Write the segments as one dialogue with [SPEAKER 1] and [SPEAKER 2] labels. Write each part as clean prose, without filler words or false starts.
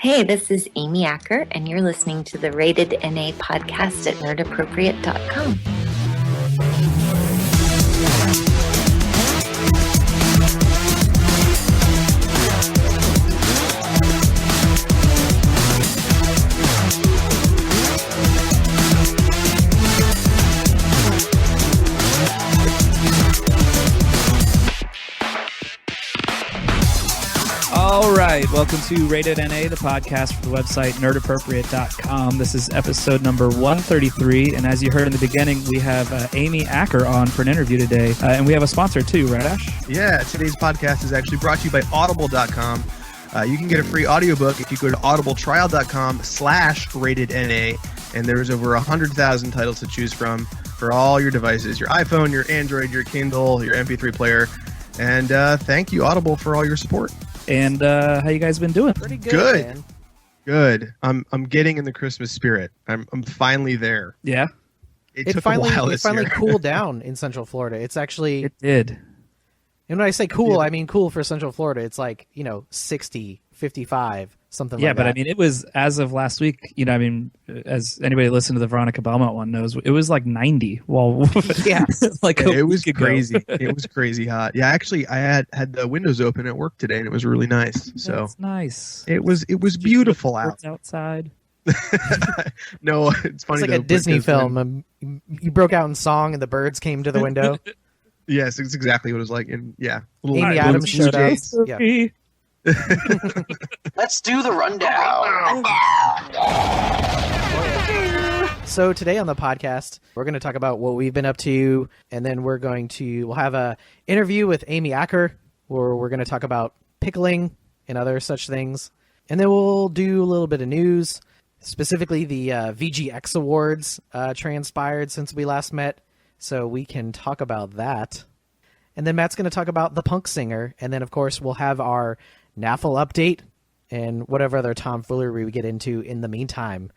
[SPEAKER 1] Hey, this is Amy Acker, and you're listening to the Rated NA podcast at nerdappropriate.com.
[SPEAKER 2] All right, welcome to Rated NA, the podcast for the website nerdappropriate.com. This is episode number 133, and as you heard in the beginning, we have Amy Acker on for an interview today, and we have a sponsor too, right, Ash?
[SPEAKER 3] Yeah, today's podcast is actually brought to you by audible.com. You can get a free audiobook if you go to audibletrial.com/ratedNA, and there's over 100,000 titles to choose from for all your devices, your iPhone, your Android, your Kindle, your MP3 player, and thank you, Audible, for all your support.
[SPEAKER 2] And how you guys been doing?
[SPEAKER 4] Pretty good. Man.
[SPEAKER 3] Good. I'm getting in the Christmas spirit. I'm finally there.
[SPEAKER 2] Yeah.
[SPEAKER 3] It took a while this
[SPEAKER 4] finally
[SPEAKER 3] year.
[SPEAKER 4] cooled down in Central Florida. It's actually
[SPEAKER 2] It did.
[SPEAKER 4] And when I say cool, I mean cool for Central Florida. It's like, 60, 55, something like that.
[SPEAKER 2] Yeah, but I mean, it was, as of last week, as anybody listened to the Veronica Belmont one knows, it was like 90. Well,
[SPEAKER 4] yeah.
[SPEAKER 2] like
[SPEAKER 3] it was crazy. It was crazy hot. Yeah, actually, I had the windows open at work today, and it was really nice. So
[SPEAKER 2] that's nice.
[SPEAKER 3] It was beautiful
[SPEAKER 2] outside.
[SPEAKER 3] No, it's funny.
[SPEAKER 4] It's like a Disney film. You broke out in song, and the birds came to the window.
[SPEAKER 3] Yes, it's exactly what it was like. And yeah,
[SPEAKER 4] Amy Adams showed up. Yeah.
[SPEAKER 5] Let's do the rundown.
[SPEAKER 4] So today on the podcast, we're going to talk about what we've been up to, and then we'll have a interview with Amy Acker, where we're going to talk about pickling and other such things. And then we'll do a little bit of news, specifically the VGX Awards transpired since we last met, so we can talk about that. And then Matt's going to talk about the punk singer, and then of course we'll have our NAFFL update and whatever other tomfoolery we get into in the meantime.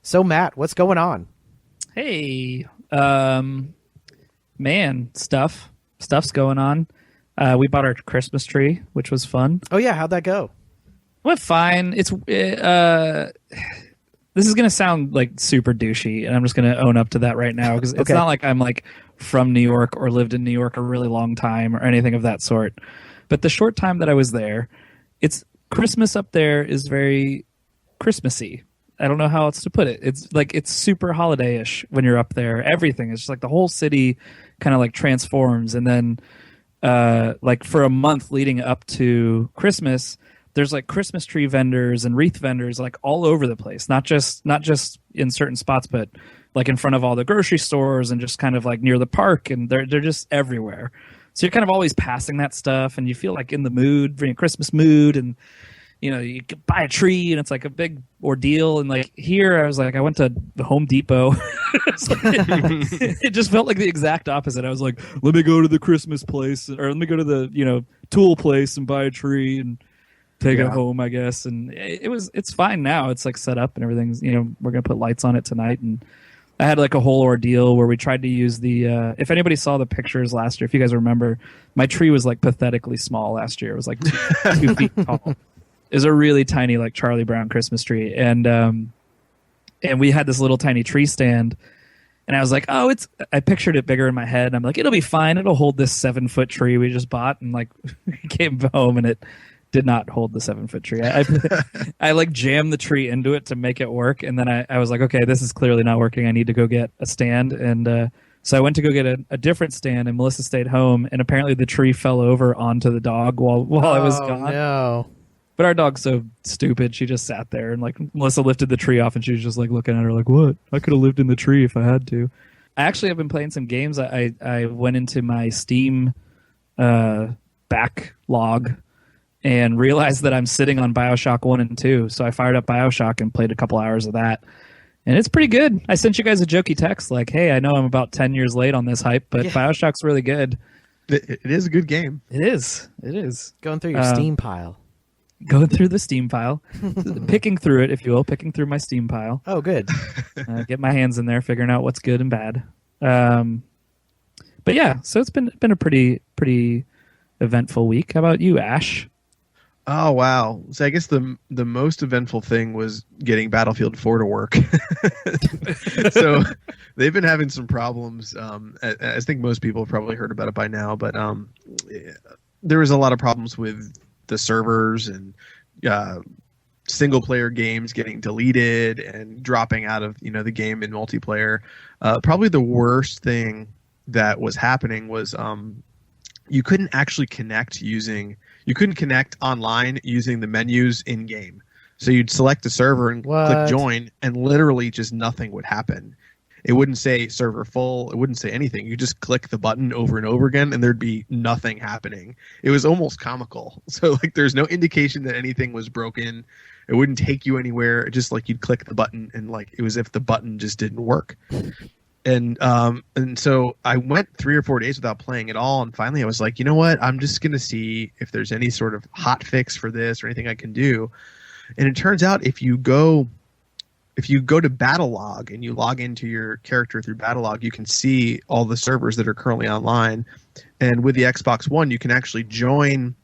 [SPEAKER 4] So Matt, what's going on?
[SPEAKER 2] Hey, man, stuff's going on. We bought our Christmas tree, which was fun.
[SPEAKER 4] Oh yeah, how'd that go?
[SPEAKER 2] Went fine. This is gonna sound like super douchey, and I'm just gonna own up to that right now because it's not like I'm like from New York or lived in New York a really long time or anything of that sort. But the short time that I was there, it's Christmas up there is very Christmassy. I don't know how else to put it. It's super holiday-ish when you're up there. Everything is just like the whole city kind of like transforms, and then like for a month leading up to Christmas, there's like Christmas tree vendors and wreath vendors like all over the place. Not just in certain spots, but like in front of all the grocery stores and just kind of like near the park, and they're just everywhere. So you're kind of always passing that stuff, and you feel like in the mood, being Christmas mood, and you can buy a tree, and it's like a big ordeal. And like here, I went to the Home Depot. It just felt like the exact opposite. I was like, let me go to the Christmas place, or let me go to the tool place and buy a tree and take it home, I guess. And it's fine now. It's like set up and everything's, we're gonna put lights on it tonight. And I had like a whole ordeal where we tried to use the if anybody saw the pictures last year, if you guys remember, my tree was like pathetically small last year. It was like 2 feet tall. It was a really tiny like Charlie Brown Christmas tree, and we had this little tiny tree stand, and I was like, I pictured it bigger in my head. I'm like, it'll be fine. It'll hold this 7-foot tree we just bought. And like came home, and it did not hold the 7-foot tree. I like jammed the tree into it to make it work, and then I was like, okay, this is clearly not working. I need to go get a stand, and so I went to go get a different stand, and Melissa stayed home, and apparently the tree fell over onto the dog while I was gone.
[SPEAKER 4] No.
[SPEAKER 2] But our dog's so stupid, she just sat there, and like Melissa lifted the tree off, and she was just like looking at her like, what? I could have lived in the tree if I had to. I actually have been playing some games. I went into my Steam backlog and realized that I'm sitting on BioShock 1 and 2. So I fired up BioShock and played a couple hours of that. And it's pretty good. I sent you guys a jokey text like, hey, I know I'm about 10 years late on this hype, but BioShock's really good.
[SPEAKER 3] It is a good game.
[SPEAKER 2] It is.
[SPEAKER 4] Going through your Steam pile.
[SPEAKER 2] Going through the Steam pile. Picking through it, if you will. Picking through my Steam pile.
[SPEAKER 4] Oh, good.
[SPEAKER 2] Get my hands in there, figuring out what's good and bad. But yeah, so it's been a pretty eventful week. How about you, Ash?
[SPEAKER 3] Oh wow! So I guess the most eventful thing was getting Battlefield 4 to work. So they've been having some problems. I think most people have probably heard about it by now, but there was a lot of problems with the servers and single player games getting deleted and dropping out of the game in multiplayer. Probably the worst thing that was happening was you couldn't actually connect online using the menus in game. So you'd select a server and click join, and literally just nothing would happen. It wouldn't say server full. It wouldn't say anything. You just click the button over and over again, and there'd be nothing happening. It was almost comical. So like, there's no indication that anything was broken. It wouldn't take you anywhere. It just like, you'd click the button, and like, it was if the button just didn't work. And so I went 3 or 4 days without playing at all, and finally I was like, you know what? I'm just gonna see if there's any sort of hot fix for this or anything I can do. And it turns out if you go to Battle Log and you log into your character through Battle Log, you can see all the servers that are currently online. And with the Xbox One, you can actually join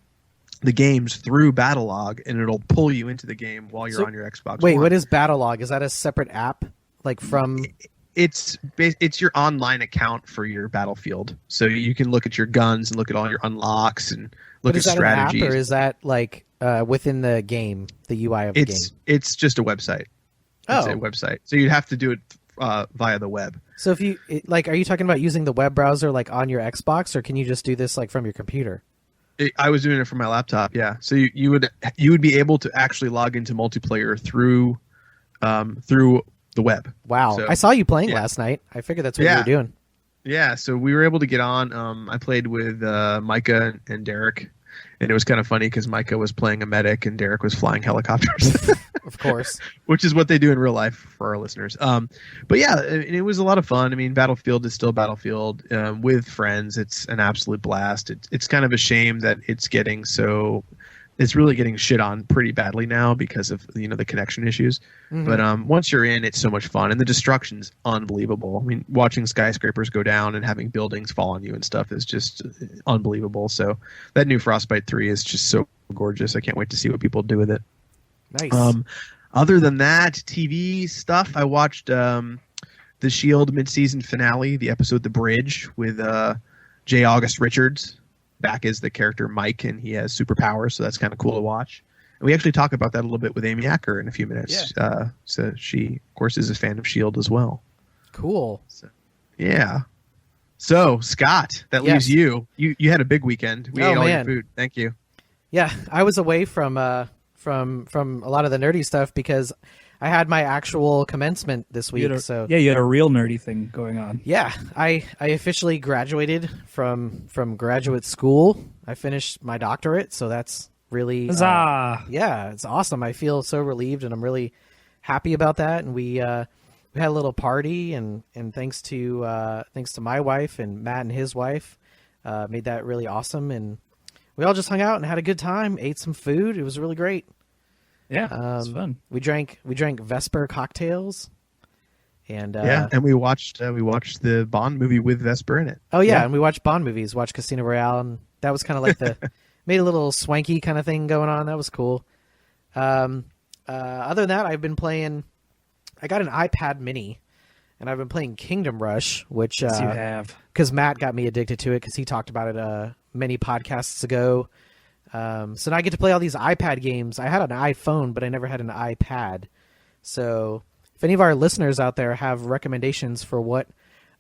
[SPEAKER 3] the games through Battle Log, and it'll pull you into the game while you're on your Xbox
[SPEAKER 4] Wait,
[SPEAKER 3] One.
[SPEAKER 4] what is Battle Log? Is that a separate app? Like from...
[SPEAKER 3] It's your online account for your Battlefield, so you can look at your guns and look at all your unlocks and look at strategies.
[SPEAKER 4] An app, or is that like within the game, the UI of the game?
[SPEAKER 3] It's just a website. It's a website, so you'd have to do it via the web.
[SPEAKER 4] So if you are you talking about using the web browser like on your Xbox, or can you just do this like from your computer?
[SPEAKER 3] I was doing it from my laptop. Yeah, so you would be able to actually log into multiplayer through the web.
[SPEAKER 4] Wow. So, I saw you playing last night. I figured that's what you were doing.
[SPEAKER 3] Yeah, so we were able to get on. I played with Micah and Derek, and it was kind of funny because Micah was playing a medic and Derek was flying helicopters.
[SPEAKER 4] Of course.
[SPEAKER 3] Which is what they do in real life for our listeners. But yeah, it was a lot of fun. I mean, Battlefield is still Battlefield. With friends, it's an absolute blast. It's kind of a shame that it's really getting shit on pretty badly now because of the connection issues. Mm-hmm. But once you're in, it's so much fun, and the destruction's unbelievable. I mean, watching skyscrapers go down and having buildings fall on you and stuff is just unbelievable. So that new Frostbite 3 is just so gorgeous. I can't wait to see what people do with it.
[SPEAKER 4] Nice.
[SPEAKER 3] Other than that, TV stuff, I watched the S.H.I.E.L.D. mid-season finale, the episode The Bridge, with J. August Richards back as the character Mike, and he has superpowers, so that's kind of cool to watch. And we actually talk about that a little bit with Amy Acker in a few minutes. Yeah. So she, of course, is a fan of S.H.I.E.L.D. as well.
[SPEAKER 4] Cool.
[SPEAKER 3] So, yeah. So, Scott, that leaves you. You had a big weekend. We ate all your food. Thank you.
[SPEAKER 4] Yeah, I was away from a lot of the nerdy stuff because I had my actual commencement this week. You
[SPEAKER 2] had a real nerdy thing going on.
[SPEAKER 4] Yeah, I officially graduated from graduate school. I finished my doctorate, so that's really
[SPEAKER 2] huzzah!
[SPEAKER 4] It's awesome. I feel so relieved, and I'm really happy about that. And we had a little party, and thanks to my wife and Matt and his wife, made that really awesome. And we all just hung out and had a good time. Ate some food. It was really great.
[SPEAKER 2] Yeah, it was fun.
[SPEAKER 4] We drank Vesper cocktails, and
[SPEAKER 3] and we watched the Bond movie with Vesper in it.
[SPEAKER 4] Oh yeah, and we watched Bond movies, watched Casino Royale, and that was kind of like made a little swanky kind of thing going on. That was cool. Other than that, I've been playing. I got an iPad Mini, and I've been playing Kingdom Rush, which
[SPEAKER 2] yes, you have,
[SPEAKER 4] because Matt got me addicted to it because he talked about it many podcasts ago. So now I get to play all these iPad games. I had an iPhone, but I never had an iPad. So if any of our listeners out there have recommendations for what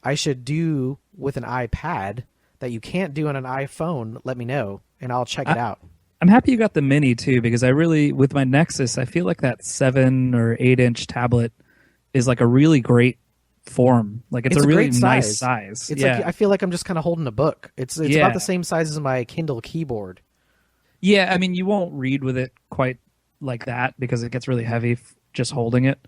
[SPEAKER 4] I should do with an iPad that you can't do on an iPhone, let me know, and I'll check it out.
[SPEAKER 2] I'm happy you got the Mini, too, because with my Nexus, I feel like that 7 or 8-inch tablet is like a really great form. Like it's a really nice size.
[SPEAKER 4] It's like I feel like I'm just kind of holding a book. It's about the same size as my Kindle keyboard.
[SPEAKER 2] Yeah, I mean, you won't read with it quite like that because it gets really heavy just holding it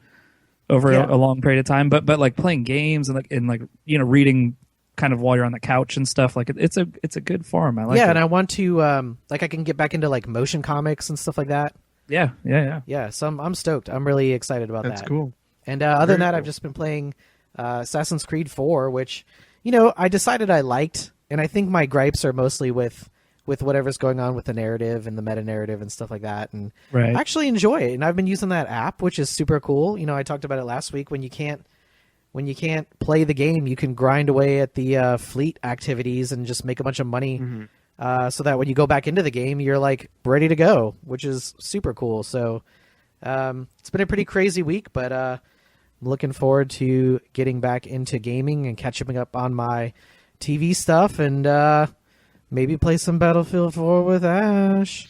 [SPEAKER 2] over a long period of time. But like playing games and reading kind of while you're on the couch and stuff, like it's a good form. I like it.
[SPEAKER 4] Yeah, and I want to I can get back into like motion comics and stuff like that.
[SPEAKER 2] Yeah.
[SPEAKER 4] Yeah, so I'm stoked. I'm really excited about that.
[SPEAKER 3] That's cool.
[SPEAKER 4] And other than that, I've just been playing Assassin's Creed 4, which I decided I liked, and I think my gripes are mostly with with whatever's going on with the narrative and the meta narrative and stuff like that. And
[SPEAKER 2] Right.
[SPEAKER 4] I actually enjoy it. And I've been using that app, which is super cool. I talked about it last week. When you can't play the game, you can grind away at the fleet activities and just make a bunch of money. So that when you go back into the game, you're like ready to go, which is super cool. So it's been a pretty crazy week, but I'm looking forward to getting back into gaming and catching up on my TV stuff and maybe play some Battlefield 4 with Ash.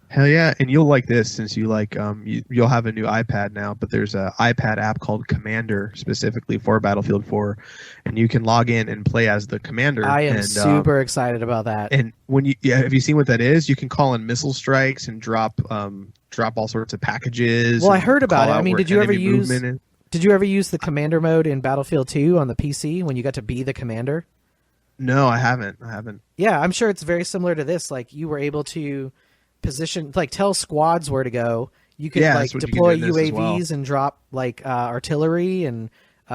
[SPEAKER 3] Hell yeah, and you'll like this since you like you'll have a new iPad now, but there's an iPad app called Commander specifically for Battlefield 4, and you can log in and play as the commander.
[SPEAKER 4] I am super excited about that.
[SPEAKER 3] And when have you seen what that is? You can call in missile strikes and drop all sorts of packages.
[SPEAKER 4] Well, I heard about it. I mean, did you ever use the commander mode in Battlefield 2 on the PC when you got to be the commander?
[SPEAKER 3] No, I haven't.
[SPEAKER 4] Yeah, I'm sure it's very similar to this. Like you were able to position, like tell squads where to go. You could deploy UAVs and drop artillery and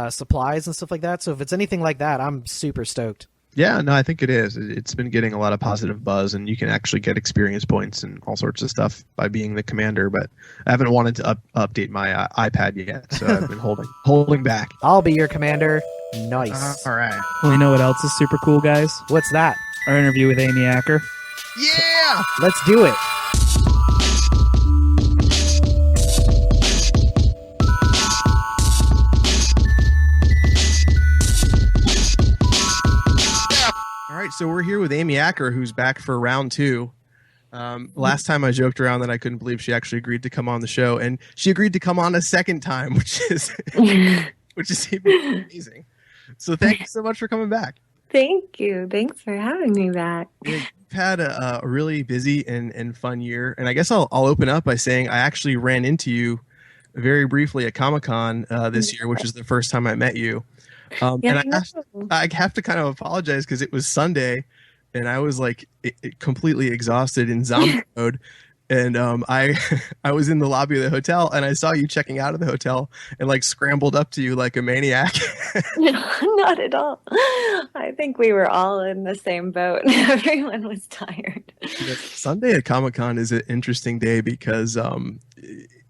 [SPEAKER 4] supplies and stuff like that. So if it's anything like that, I'm super stoked.
[SPEAKER 3] Yeah, no, I think it is. It's been getting a lot of positive buzz, and you can actually get experience points and all sorts of stuff by being the commander. But I haven't wanted to update my iPad yet, so I've been holding back.
[SPEAKER 4] I'll be your commander. Nice.
[SPEAKER 3] All right.
[SPEAKER 2] Well, you know what else is super cool, guys?
[SPEAKER 4] What's that?
[SPEAKER 2] Our interview with Amy Acker.
[SPEAKER 3] Yeah!
[SPEAKER 4] Let's do it.
[SPEAKER 3] All right, so we're here with Amy Acker, who's back for round 2. Last time I joked around that I couldn't believe she actually agreed to come on the show, and she agreed to come on a second time, which is even amazing. So thank you so much for coming back.
[SPEAKER 1] Thank you. Thanks for having me back.
[SPEAKER 3] You've had a really busy and fun year, and I guess I'll open up by saying I actually ran into you very briefly at Comic-Con this year, which is the first time I met you. And I have to kind of apologize because it was Sunday, and I was like completely exhausted in zombie mode. And I was in the lobby of the hotel, and I saw you checking out of the hotel, and like scrambled up to you like a maniac.
[SPEAKER 1] No, not at all. I think we were all in the same boat. Everyone was tired.
[SPEAKER 3] Sunday at Comic-Con is an interesting day because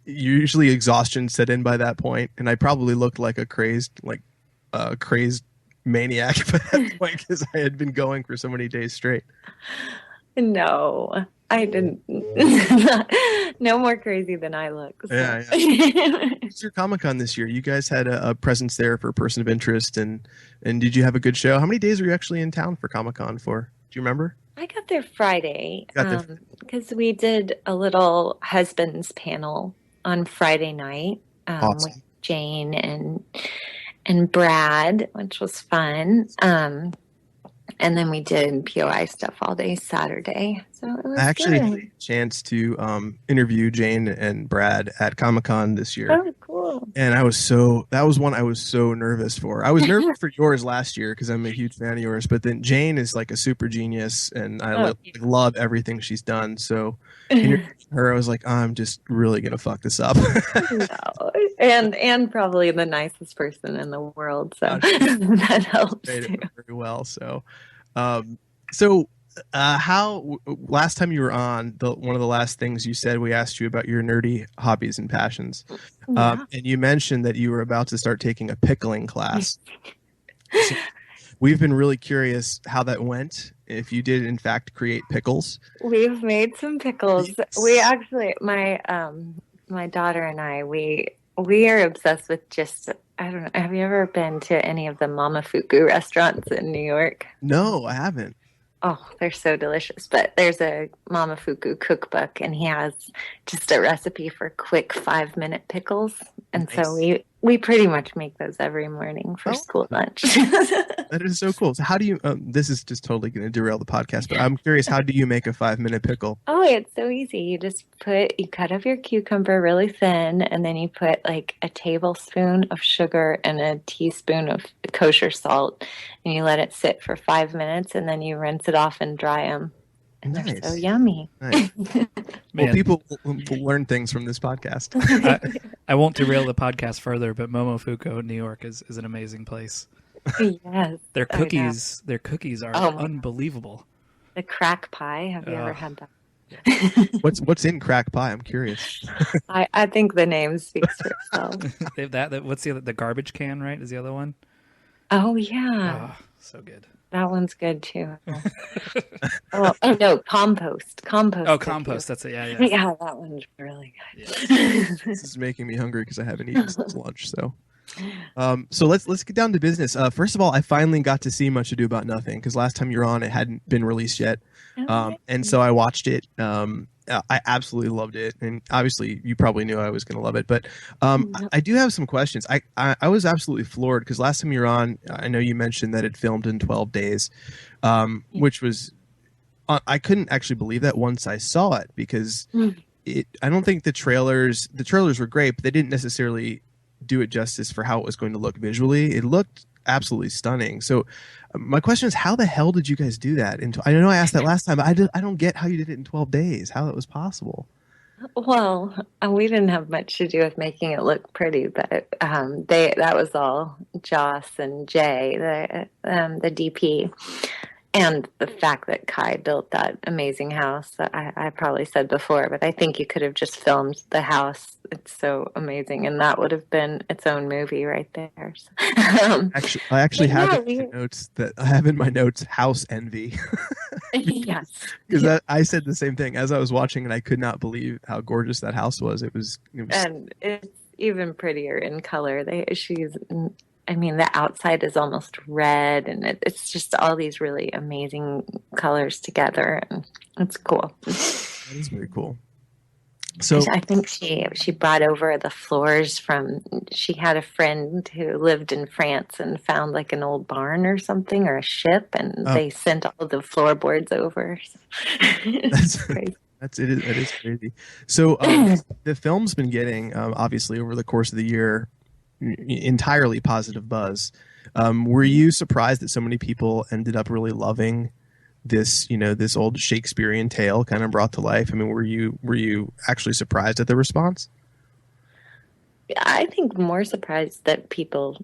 [SPEAKER 3] usually exhaustion set in by that point, and I probably looked like a crazed maniac by that point because I had been going for so many days straight.
[SPEAKER 1] No, I didn't. No more crazy than I look. So.
[SPEAKER 3] Yeah. It's your Comic-Con this year. You guys had a presence there for a person of interest, and did you have a good show? How many days were you actually in town for Comic-Con for? Do you remember?
[SPEAKER 1] I got there Friday because we did a little husbands panel on Friday night
[SPEAKER 3] Awesome.
[SPEAKER 1] with Jane and Brad, which was fun. And then we did POI stuff all day Saturday. So it was
[SPEAKER 3] I actually
[SPEAKER 1] good.
[SPEAKER 3] had a chance to interview Jane and Brad at Comic-Con this year.
[SPEAKER 1] Oh, cool.
[SPEAKER 3] And that was one I was so nervous for. I was nervous for yours last year because I'm a huge fan of yours, but then Jane is like a super genius, and I love everything she's done. So interviewing her, I was like, I'm just really going to fuck this up.
[SPEAKER 1] No. And probably the nicest person in the world. So that helps
[SPEAKER 3] Made
[SPEAKER 1] too.
[SPEAKER 3] it very well. So, how last time you were on, one of the last things you said, we asked you about your nerdy hobbies and passions,
[SPEAKER 1] Yeah.
[SPEAKER 3] and you mentioned that you were about to start taking a pickling class. So we've been really curious how that went. If you did in fact create pickles.
[SPEAKER 1] We've made some pickles.
[SPEAKER 3] Yes.
[SPEAKER 1] We actually, my daughter and I, we are obsessed with just, I don't know, have you ever been to any of the Momofuku restaurants in New York?
[SPEAKER 3] No, I haven't.
[SPEAKER 1] Oh, they're so delicious. But there's a Momofuku cookbook, and he has just a recipe for quick 5-minute pickles. And
[SPEAKER 3] Nice.
[SPEAKER 1] so we pretty much make those every morning for school lunch.
[SPEAKER 3] That is so cool. So how do you, this is just totally going to derail the podcast, but I'm curious, how do you make a 5-minute pickle?
[SPEAKER 1] Oh, it's so easy. You just you cut up your cucumber really thin, and then you put like a tablespoon of sugar and a teaspoon of kosher salt, and you let it sit for 5 minutes, and then you rinse it off and dry them. And they're so
[SPEAKER 3] Nice.
[SPEAKER 1] yummy.
[SPEAKER 3] Nice. Well,
[SPEAKER 2] Man.
[SPEAKER 3] people will learn things from this podcast.
[SPEAKER 2] I won't derail the podcast further, but Momofuku in New York is an amazing place.
[SPEAKER 1] Yes.
[SPEAKER 2] Their
[SPEAKER 1] I know.
[SPEAKER 2] cookies are
[SPEAKER 1] Oh my God.
[SPEAKER 2] unbelievable.
[SPEAKER 1] The crack pie. Have you ever had that?
[SPEAKER 3] What's in crack pie? I'm curious.
[SPEAKER 1] I think the name speaks for itself.
[SPEAKER 2] They have that. What's the garbage can? Right, is the other one.
[SPEAKER 1] Oh yeah,
[SPEAKER 2] So good.
[SPEAKER 1] that one's good too. Oh no, compost. Compost.
[SPEAKER 2] Oh, compost. That's it. Yeah, yeah.
[SPEAKER 1] Yeah, that one's really good.
[SPEAKER 3] This is making me hungry because I haven't eaten since lunch. So let's get down to business. First of all, I finally got to see Much Ado About Nothing because last time you were on, it hadn't been released yet, and so I watched it. I absolutely loved it, and obviously you probably knew I was going to love it. But I do have some questions. I was absolutely floored because last time you were on, I know you mentioned that it filmed in 12 days, which was I couldn't actually believe that once I saw it because I don't think the trailers were great, but they didn't necessarily do it justice for how it was going to look visually. It looked absolutely stunning. So my question is, how the hell did you guys do that? And I know I asked that last time, but I don't get how you did it in 12 days, how that was possible.
[SPEAKER 1] Well, we didn't have much to do with making it look pretty, but that was all Joss and Jay, the DP. And the fact that Kai built that amazing house that I probably said before, but I think you could have just filmed the house. It's so amazing, and that would have been its own movie right there. So,
[SPEAKER 3] I actually have in my notes that I have in my notes house envy.
[SPEAKER 1] Yes,
[SPEAKER 3] because I said the same thing as I was watching, and I could not believe how gorgeous that house was. It was
[SPEAKER 1] and it's even prettier in color. I mean, the outside is almost red, and it's just all these really amazing colors together, and it's cool.
[SPEAKER 3] That is very cool. So
[SPEAKER 1] I think she brought over the floors from. She had a friend who lived in France and found like an old barn or something or a ship, and they sent all the floorboards over.
[SPEAKER 3] That's crazy. It is crazy. So the film's been getting obviously over the course of the year entirely positive buzz. Were you surprised that so many people ended up really loving this, this old Shakespearean tale kind of brought to life? I mean, were you actually surprised at the response?
[SPEAKER 1] I think more surprised that people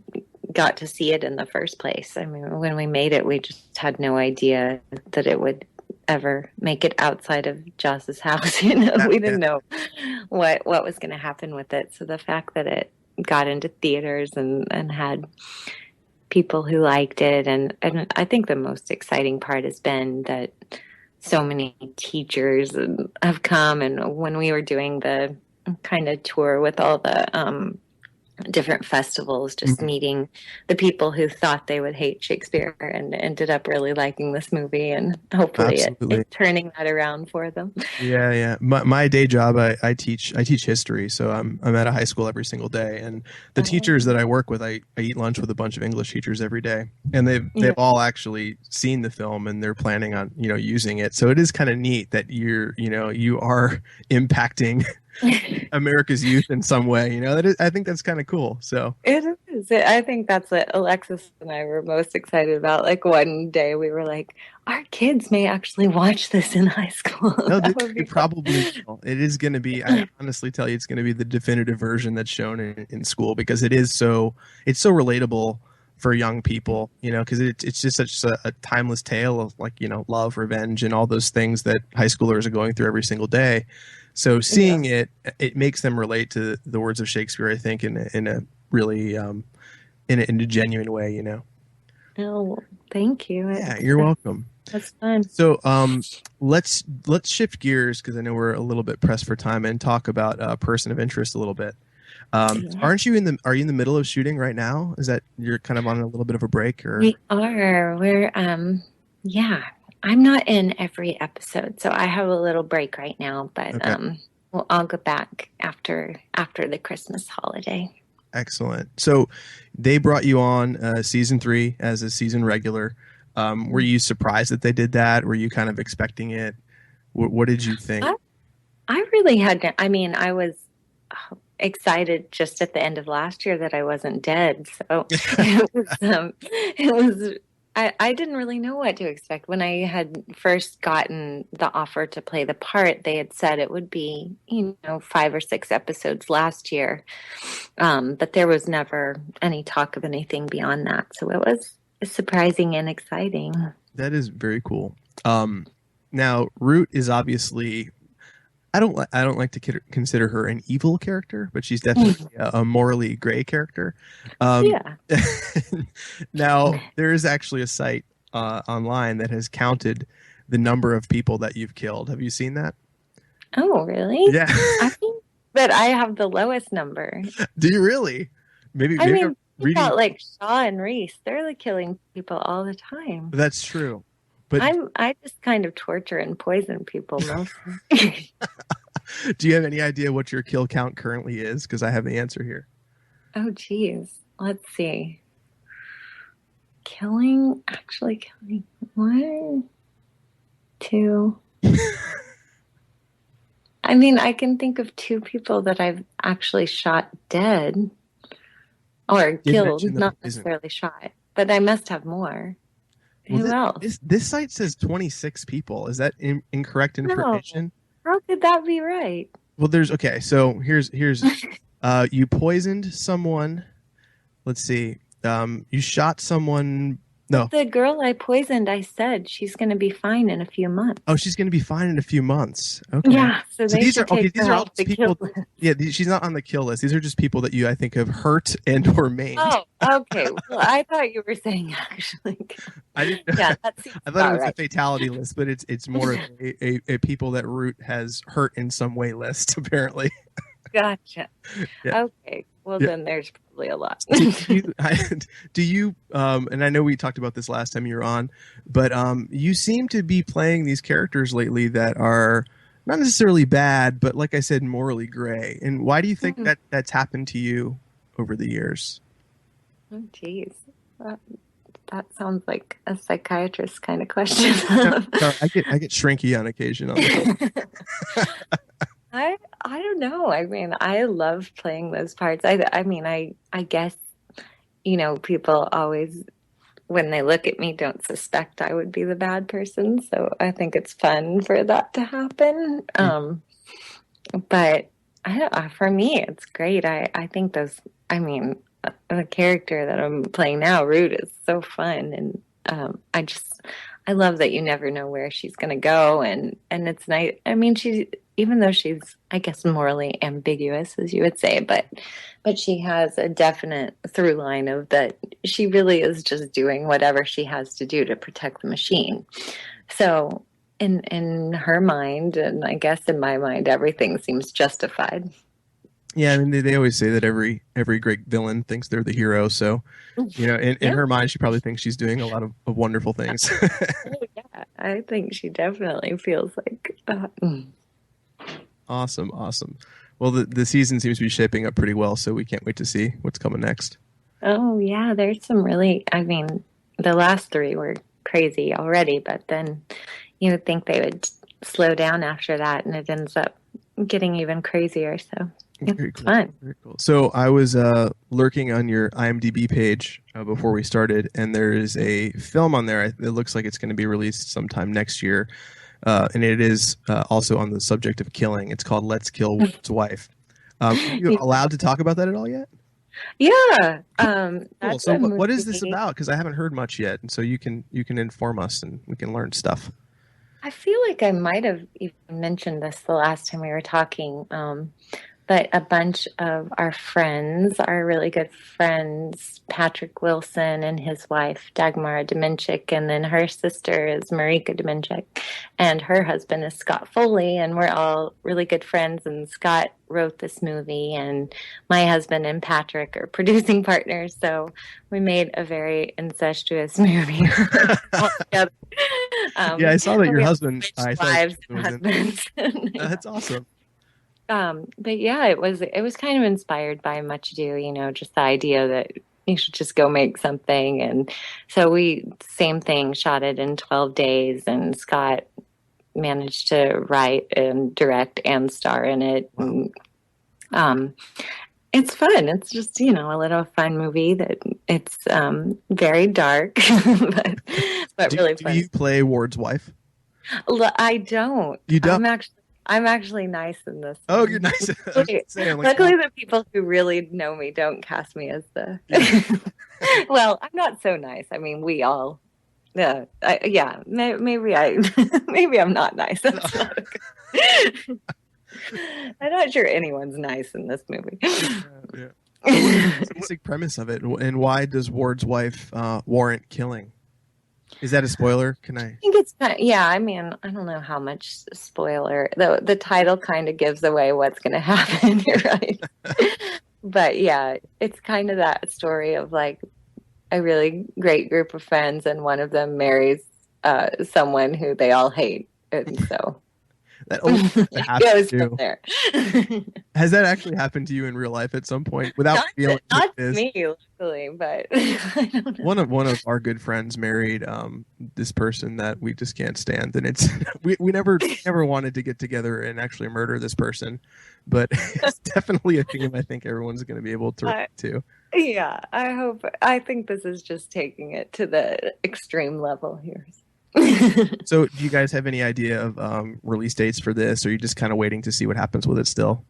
[SPEAKER 1] got to see it in the first place. I mean, when we made it, we just had no idea that it would ever make it outside of Joss's house. We didn't know what was going to happen with it. So the fact that it got into theaters and had people who liked it, and I think the most exciting part has been that so many teachers have come, and when we were doing the kind of tour with all the different festivals, just meeting the people who thought they would hate Shakespeare and ended up really liking this movie, and hopefully it turning that around for them.
[SPEAKER 3] Yeah. My day job, I teach history, so I'm at a high school every single day, and the teachers that I work with, I eat lunch with a bunch of English teachers every day, and they've all actually seen the film and they're planning on using it. So it is kind of neat that you are impacting America's youth in some way. I think that's kind of cool. So
[SPEAKER 1] it is. I think that's what Alexis and I were most excited about. Like one day we were like, our kids may actually watch this in high school.
[SPEAKER 3] No, they probably will. It is going to be, I honestly tell you, it's going to be the definitive version that's shown in school, because it's so relatable for young people, because it's just such a timeless tale of love, revenge, and all those things that high schoolers are going through every single day. So seeing it makes them relate to the words of Shakespeare, I think, in a really in a genuine way,
[SPEAKER 1] Oh, well, thank you.
[SPEAKER 3] Yeah, you're welcome.
[SPEAKER 1] That's fun.
[SPEAKER 3] So let's shift gears, because I know we're a little bit pressed for time, and talk about Person of Interest a little bit. Are you in the middle of shooting right now? Is that you're kind of on a little bit of a break, or?
[SPEAKER 1] We are. We're yeah. I'm not in every episode, so I have a little break right now, but okay. I'll go back after the Christmas holiday.
[SPEAKER 3] Excellent. So they brought you on season 3 as a season regular. Were you surprised that they did that? Were you kind of expecting it? What did you think?
[SPEAKER 1] I really had. I mean, I was excited just at the end of last year that I wasn't dead. So it was. I didn't really know what to expect. When I had first gotten the offer to play the part, they had said it would be, 5 or 6 episodes last year. But there was never any talk of anything beyond that. So it was surprising and exciting.
[SPEAKER 3] That is very cool. Now, Root is obviously. I don't like to consider her an evil character, but she's definitely a morally gray character.
[SPEAKER 1] Yeah.
[SPEAKER 3] Now, there is actually a site online that has counted the number of people that you've killed. Have you seen that?
[SPEAKER 1] Oh, really?
[SPEAKER 3] Yeah.
[SPEAKER 1] I think that I have the lowest number.
[SPEAKER 3] Do you really? Maybe
[SPEAKER 1] I mean,
[SPEAKER 3] I'm
[SPEAKER 1] think
[SPEAKER 3] reading.
[SPEAKER 1] about like Shaw and Reese. They're like killing people all the time.
[SPEAKER 3] That's true. But
[SPEAKER 1] I just kind of torture and poison people mostly.
[SPEAKER 3] do you have any idea what your kill count currently is? Because I have the answer here.
[SPEAKER 1] Oh, geez. Let's see. Actually killing. 1, 2. I mean, I can think of 2 people that I've actually shot dead or killed, not necessarily shot, but I must have more.
[SPEAKER 3] Well,
[SPEAKER 1] Who else?
[SPEAKER 3] This site says 26 people. Is that incorrect information?
[SPEAKER 1] No. How could that be right?
[SPEAKER 3] Well, okay. So here's you poisoned someone. Let's see. You shot someone. No,
[SPEAKER 1] the girl I poisoned, I said she's going to be fine in a few months.
[SPEAKER 3] Oh, she's going to be fine in a few months. Okay.
[SPEAKER 1] Yeah. So
[SPEAKER 3] these are all people. Yeah, she's not on the kill list. These are just people that I think have hurt and or maimed.
[SPEAKER 1] Oh, okay. Well, I thought you were saying actually.
[SPEAKER 3] I didn't.
[SPEAKER 1] Yeah,
[SPEAKER 3] I thought it was a fatality list, but it's more of a people that Root has hurt in some way list apparently.
[SPEAKER 1] Gotcha.
[SPEAKER 3] Yeah.
[SPEAKER 1] Okay. Well, then there's probably a lot.
[SPEAKER 3] do you and I know we talked about this last time you were on, but you seem to be playing these characters lately that are not necessarily bad, but like I said, morally gray. And why do you think that's happened to you over the years?
[SPEAKER 1] Oh, geez. That sounds like a psychiatrist kind of question.
[SPEAKER 3] No, I get shrinky on occasion.
[SPEAKER 1] I don't know. I mean, I love playing those parts. I mean, I guess, people always, when they look at me, don't suspect I would be the bad person. So I think it's fun for that to happen. But for me, it's great. I think the character that I'm playing now, Root, is so fun. And I love that you never know where she's going to go. And it's nice. I mean, even though she's, I guess, morally ambiguous, as you would say, but she has a definite through line of that she really is just doing whatever she has to do to protect the machine. So in her mind, and I guess in my mind, everything seems justified.
[SPEAKER 3] Yeah, I mean, they always say that every great villain thinks they're the hero. So, in her mind, she probably thinks she's doing a lot of wonderful things.
[SPEAKER 1] Yeah, I think she definitely feels like.
[SPEAKER 3] Awesome. Well, the season seems to be shaping up pretty well, so we can't wait to see what's coming next.
[SPEAKER 1] Oh, yeah, there's some really, I mean, the last 3 were crazy already, but then you would think they would slow down after that, and it ends up getting even crazier, so it's fun.
[SPEAKER 3] Very cool. So I was lurking on your IMDb page before we started, and there is a film on there. It looks like it's going to be released sometime next year. And it is also on the subject of killing. It's called Let's Kill Wolf's Wife. Are you allowed to talk about that at all yet?
[SPEAKER 1] Yeah.
[SPEAKER 3] Cool. So what is this about? Because I haven't heard much yet, and so you can inform us and we can learn stuff.
[SPEAKER 1] I feel like I might have even mentioned this the last time we were talking. But a bunch of our friends, our really good friends, Patrick Wilson and his wife, Dagmar Demenchik, and then her sister is Marika Demenchik, and her husband is Scott Foley, and we're all really good friends, and Scott wrote this movie, and my husband and Patrick are producing partners, so we made a very incestuous movie all together.
[SPEAKER 3] Yeah, I saw that your husband.
[SPEAKER 1] Wives and husbands.
[SPEAKER 3] That's awesome.
[SPEAKER 1] But yeah, it was kind of inspired by Much Ado, just the idea that you should just go make something. And so same thing, shot it in 12 days, and Scott managed to write and direct and star in it.
[SPEAKER 3] Wow.
[SPEAKER 1] And, it's fun. It's just, a little fun movie that it's very dark, but really fun.
[SPEAKER 3] Do you play Ward's wife?
[SPEAKER 1] I don't.
[SPEAKER 3] You don't?
[SPEAKER 1] I'm actually nice in this.
[SPEAKER 3] Oh, you're nice.
[SPEAKER 1] Luckily, the people who really know me don't cast me as the. Well, I'm not so nice. I mean, we all Maybe maybe I'm not nice. That's not okay. I'm not sure anyone's nice in this movie.
[SPEAKER 3] Yeah. What's the basic premise of it, and why does Ward's wife warrant killing? Is that a spoiler? Can I?
[SPEAKER 1] I think it's kind of, yeah. I mean, I don't know how much spoiler. The title kind of gives away what's going to happen. You're right. But yeah, it's kind of that story of like a really great group of friends, and one of them marries someone who they all hate, and so
[SPEAKER 3] That always
[SPEAKER 1] goes from there.
[SPEAKER 3] Has that actually happened to you in real life at some point? Without feeling
[SPEAKER 1] not to me, luckily, but I don't know.
[SPEAKER 3] One of our good friends married this person that we just can't stand, and it's we never wanted to get together and actually murder this person, but it's definitely a theme I think everyone's going to be able to relate to.
[SPEAKER 1] Yeah, I think this is just taking it to the extreme level here.
[SPEAKER 3] So do you guys have any idea of release dates for this, or are you just kind of waiting to see what happens with it still?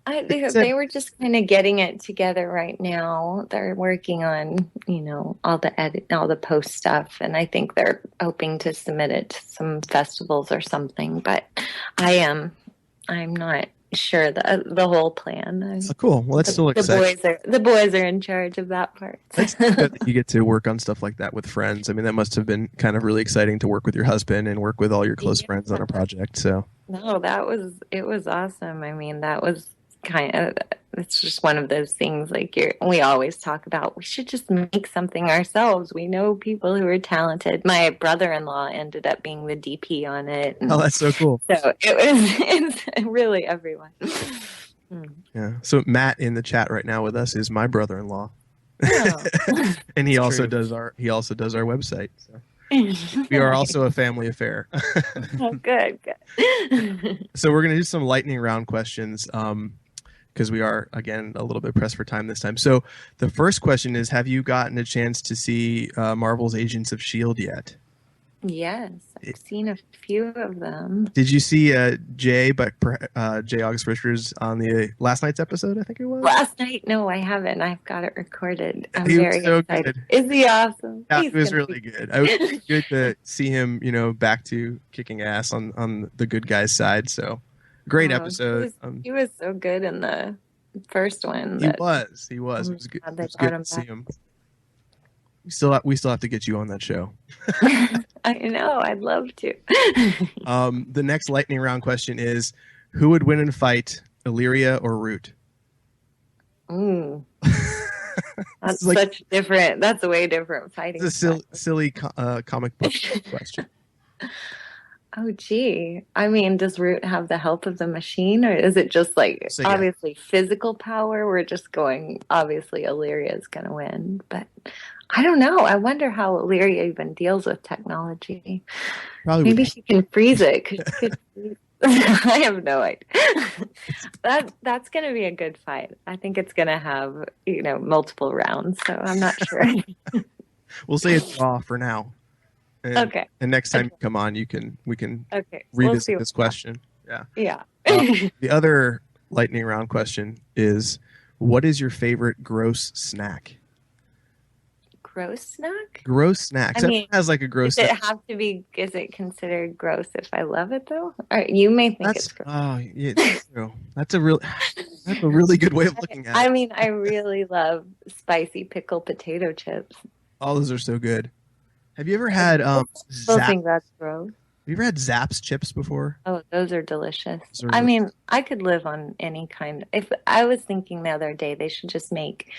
[SPEAKER 1] They were just kind of getting it together right now. They're working on, all the post stuff, and I think they're hoping to submit it to some festivals or something. But I'm not sure the whole plan.
[SPEAKER 3] Cool. Well, that's still exciting.
[SPEAKER 1] The boys are in charge of that part.
[SPEAKER 3] That's good that you get to work on stuff like that with friends. I mean, that must have been kind of really exciting to work with your husband and work with all your close friends on a project. So
[SPEAKER 1] no, it was awesome. I mean, that was it's just one of those things we always talk about. We should just make something ourselves. We know people who are talented. My brother-in-law ended up being the DP on it.
[SPEAKER 3] Oh, that's so cool.
[SPEAKER 1] So it's really everyone.
[SPEAKER 3] Yeah. So Matt in the chat right now with us is my brother-in-law.
[SPEAKER 1] Oh.
[SPEAKER 3] And he also does our website. So. We are also a family affair.
[SPEAKER 1] Oh, good.
[SPEAKER 3] So we're going to do some lightning round questions because we are, again, a little bit pressed for time this time. So the first question is, have you gotten a chance to see Marvel's Agents of S.H.I.E.L.D. yet?
[SPEAKER 1] Yes, I've seen a few of them.
[SPEAKER 3] Did you see Jay August Richards on the last night's episode, I think it was?
[SPEAKER 1] Last night? No, I haven't. I've got it recorded. I'm
[SPEAKER 3] he
[SPEAKER 1] very
[SPEAKER 3] was so
[SPEAKER 1] excited.
[SPEAKER 3] Good.
[SPEAKER 1] Is he awesome?
[SPEAKER 3] Yeah, it was really good. It was good to see him, back to kicking ass on the good guys' side. So great episode.
[SPEAKER 1] He was so good in the first one.
[SPEAKER 3] He was. It was good, to see him. We still have to get you on that show.
[SPEAKER 1] I know. I'd love to.
[SPEAKER 3] The next lightning round question is, who would win in a fight, Illyria or Root?
[SPEAKER 1] Ooh. That's that's a way different fighting.
[SPEAKER 3] It's a silly comic book question.
[SPEAKER 1] Oh, gee. I mean, does Root have the help of the machine, or is it just obviously physical power? We're just going, obviously, Illyria is going to win, but I don't know. I wonder how Illyria even deals with technology. Maybe she can freeze it. I have no idea. That's going to be a good fight. I think it's going to have, multiple rounds, so I'm not sure.
[SPEAKER 3] We'll say it's raw for now. And,
[SPEAKER 1] okay.
[SPEAKER 3] And next time you come on, we can revisit this question. Yeah.
[SPEAKER 1] Yeah.
[SPEAKER 3] The other lightning round question is, what is your favorite gross snack?
[SPEAKER 1] Gross snack?
[SPEAKER 3] Gross snack. It has a gross snack.
[SPEAKER 1] Is it considered gross if I love it though? Or you may think it's gross.
[SPEAKER 3] Oh, yeah, that's true. That's a really good way of looking at it.
[SPEAKER 1] I mean, I really love spicy pickle potato chips.
[SPEAKER 3] All those are so good. Have you ever had
[SPEAKER 1] think that's gross.
[SPEAKER 3] Have you ever had Zapp's chips before?
[SPEAKER 1] Oh, those are delicious. I mean, I could live on any kind. If I was thinking the other day, they should just make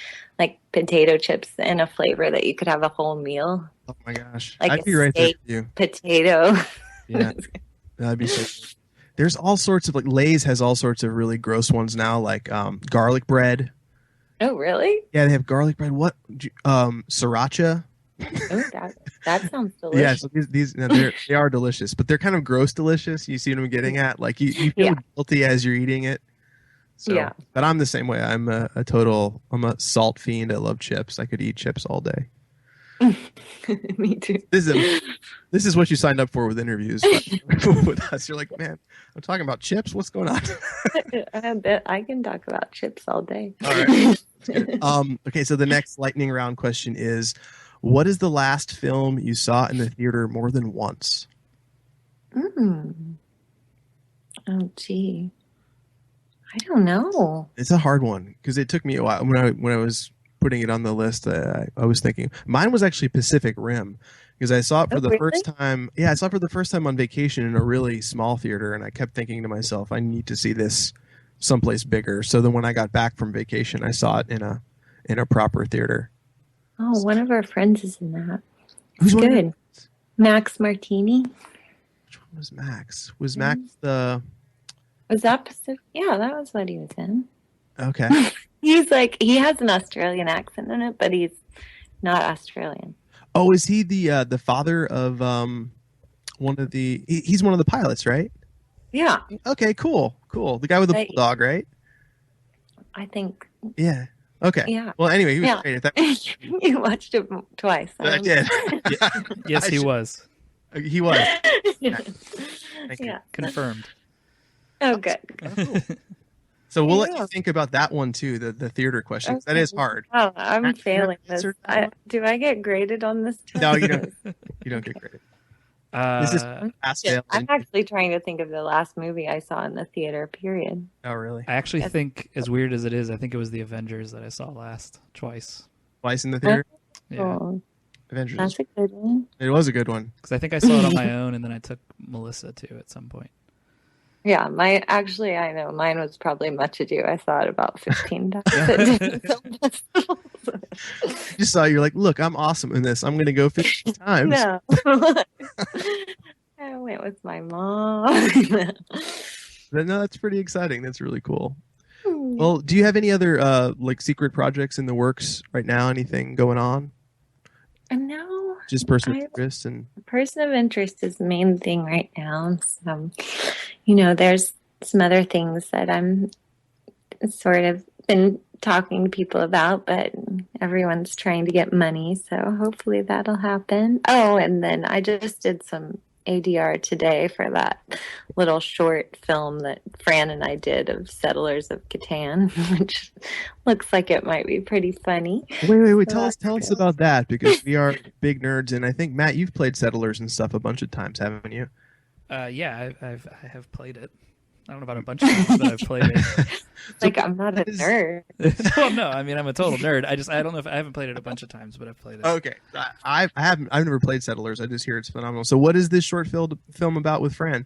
[SPEAKER 1] potato chips in a flavor that you could have a whole meal.
[SPEAKER 3] Oh my gosh,
[SPEAKER 1] I'd be right there with you. Potato.
[SPEAKER 3] Yeah, that'd be so good. There's all sorts of Lay's has all sorts of really gross ones now, garlic bread.
[SPEAKER 1] Oh, really?
[SPEAKER 3] Yeah, they have garlic bread. What? Sriracha.
[SPEAKER 1] Oh, that sounds delicious.
[SPEAKER 3] Yeah, so they are delicious, but they're kind of gross delicious. You see what I'm getting at? You feel guilty as you're eating it. So, yeah. But I'm the same way. I'm a salt fiend. I love chips. I could eat chips all day.
[SPEAKER 1] Me too.
[SPEAKER 3] This is what you signed up for with interviews. With us, you're like, man, I'm talking about chips. What's going on?
[SPEAKER 1] I can talk about chips all day.
[SPEAKER 3] All right. That's good. Okay, so the next lightning round question is, What is the last film you saw in the theater more than once?
[SPEAKER 1] Oh, gee. I don't know.
[SPEAKER 3] It's a hard one because it took me a while. When I was putting it on the list, I was thinking mine was actually Pacific Rim because I saw it for the
[SPEAKER 1] really?
[SPEAKER 3] first time. Yeah, I saw it for the first time on vacation in a really small theater, and I kept thinking to myself, I need to see this someplace bigger. So then when I got back from vacation, I saw it in a proper theater.
[SPEAKER 1] Oh, one of our friends is in that.
[SPEAKER 3] Who's one of your
[SPEAKER 1] Good. Max Martini.
[SPEAKER 3] Which one was Max? Was Max the?
[SPEAKER 1] Was that Pacific? Yeah, that was what he was in.
[SPEAKER 3] Okay.
[SPEAKER 1] He's like, he has an Australian accent in it, but he's not Australian.
[SPEAKER 3] Oh, is he the father of one of the? He's one of the pilots, right?
[SPEAKER 1] Yeah.
[SPEAKER 3] Okay, cool. The guy with the bulldog, right?
[SPEAKER 1] I think.
[SPEAKER 3] Yeah. Okay.
[SPEAKER 1] Yeah.
[SPEAKER 3] Well, anyway, he was great.
[SPEAKER 1] You watched it twice.
[SPEAKER 3] I did. Yeah.
[SPEAKER 2] Yes, he was.
[SPEAKER 3] He was.
[SPEAKER 1] Yeah.
[SPEAKER 2] Confirmed.
[SPEAKER 1] Oh, good.
[SPEAKER 3] Cool. So we'll let you think about that one too, the theater question. Okay. That is hard.
[SPEAKER 1] Oh, I'm failing this. Do I get graded on this test?
[SPEAKER 3] No, you don't. You don't get graded. This is
[SPEAKER 1] I'm actually trying to think of the last movie I saw in the theater, period.
[SPEAKER 3] Oh, really?
[SPEAKER 2] I actually think, as weird as it is, I think it was the Avengers that I saw twice.
[SPEAKER 3] Twice in the theater?
[SPEAKER 2] Yeah.
[SPEAKER 1] Oh,
[SPEAKER 3] Avengers.
[SPEAKER 1] that's a good one.
[SPEAKER 3] It was a good one.
[SPEAKER 2] Because I think I saw it on my own, and then I took Melissa too at some point.
[SPEAKER 1] Yeah, I know mine was probably Much Ado. I saw it about 15 times.
[SPEAKER 3] You just saw, you're like, look, I'm awesome in this. I'm going to go 15 times.
[SPEAKER 1] No. I went with my mom.
[SPEAKER 3] No, that's pretty exciting. That's really cool. Well, do you have any other like secret projects in the works right now? Anything going on?
[SPEAKER 1] No.
[SPEAKER 3] Just person of interest and
[SPEAKER 1] person of interest is the main thing right now. So, there's some other things that I'm sort of been talking to people about, but everyone's trying to get money, so hopefully that'll happen. Oh, and then I just did some ADR today for that little short film that Fran and I did of Settlers of Catan, which looks like it might be pretty funny.
[SPEAKER 3] Wait. So tell us about that, because we are big nerds, and I think, Matt, you've played Settlers and stuff a bunch of times, haven't you?
[SPEAKER 2] Yeah, I have played it. I don't know about a bunch of times, but I've played it.
[SPEAKER 1] Like, I'm not a nerd.
[SPEAKER 2] Well, no, I mean, I'm a total nerd. I don't know if I haven't played it a bunch of times, but I've played it.
[SPEAKER 3] Okay. I've never played Settlers. I just hear it's phenomenal. So what is this short film about with Fran?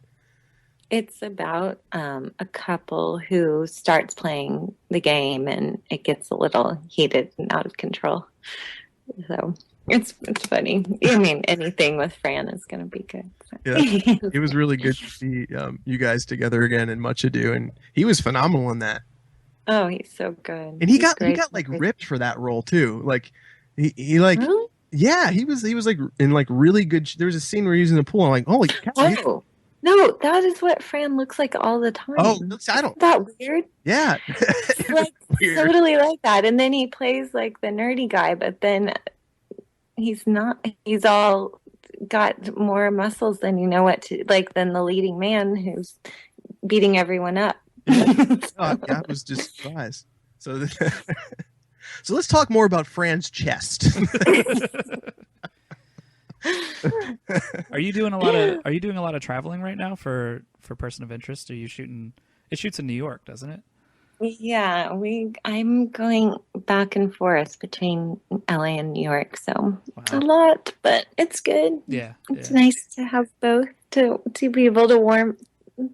[SPEAKER 1] It's about a couple who starts playing the game, and it gets a little heated and out of control. So it's funny. I mean, anything with Fran is going to be good. So.
[SPEAKER 3] Yeah, it was really good to see you guys together again in Much Ado, and he was phenomenal in that.
[SPEAKER 1] Oh, he's so good.
[SPEAKER 3] And he got like ripped for that role too. Like he like
[SPEAKER 1] really?
[SPEAKER 3] Yeah, he was like in like really good. There was a scene where he was in the pool. I'm like, holy cow!
[SPEAKER 1] Oh. No, that is what Fran looks like all the time.
[SPEAKER 3] Oh, I don't.
[SPEAKER 1] Isn't that weird?
[SPEAKER 3] Yeah,
[SPEAKER 1] like weird. Totally like that. And then he plays like the nerdy guy, but then he's not. He's all got more muscles than than the leading man who's beating everyone up.
[SPEAKER 3] I was just surprised. So, so let's talk more about Fran's chest.
[SPEAKER 2] Are you doing a lot of traveling right now for Person of Interest? Are you shooting? It shoots in New York, doesn't it?
[SPEAKER 1] Yeah, I'm going back and forth between LA and New York, so a lot, but it's good.
[SPEAKER 2] Yeah,
[SPEAKER 1] it's nice to have both to be able to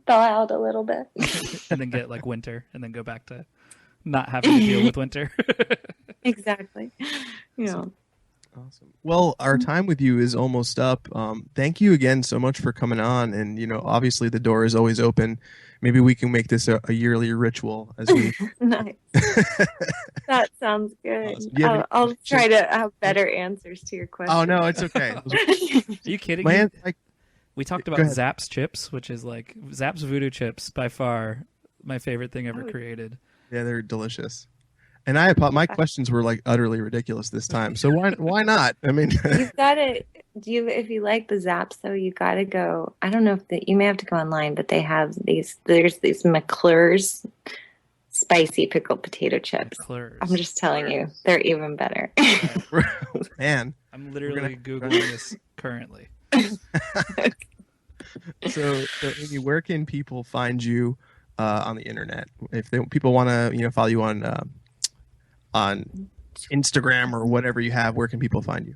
[SPEAKER 1] thaw out a little bit,
[SPEAKER 2] and then get like winter, and then go back to not having to deal with winter.
[SPEAKER 1] Exactly. Yeah.
[SPEAKER 3] Awesome. Well, our time with you is almost up. Thank you again so much for coming on. And, obviously the door is always open. Maybe we can make this a yearly ritual as we.
[SPEAKER 1] Nice. That sounds good. Awesome. I'll try to have better answers to your questions.
[SPEAKER 3] Oh, no, it's okay. Are
[SPEAKER 2] you kidding me? We talked about Zapp's chips, which is like Zapp's voodoo chips, by far my favorite thing ever created.
[SPEAKER 3] Yeah, they're delicious. And my questions were like utterly ridiculous this time. So why not? I mean,
[SPEAKER 1] you've got to. If you like the Zaps, though, you got to go. I don't know if you may have to go online, but they have these. There's these McClure's spicy pickled potato chips.
[SPEAKER 2] McClure's.
[SPEAKER 1] I'm just telling you, they're even better.
[SPEAKER 3] Man,
[SPEAKER 2] I'm literally Googling this currently.
[SPEAKER 3] So Amy, where can people find you on the internet? If people want to, follow you on Instagram or whatever you have, where can people find you?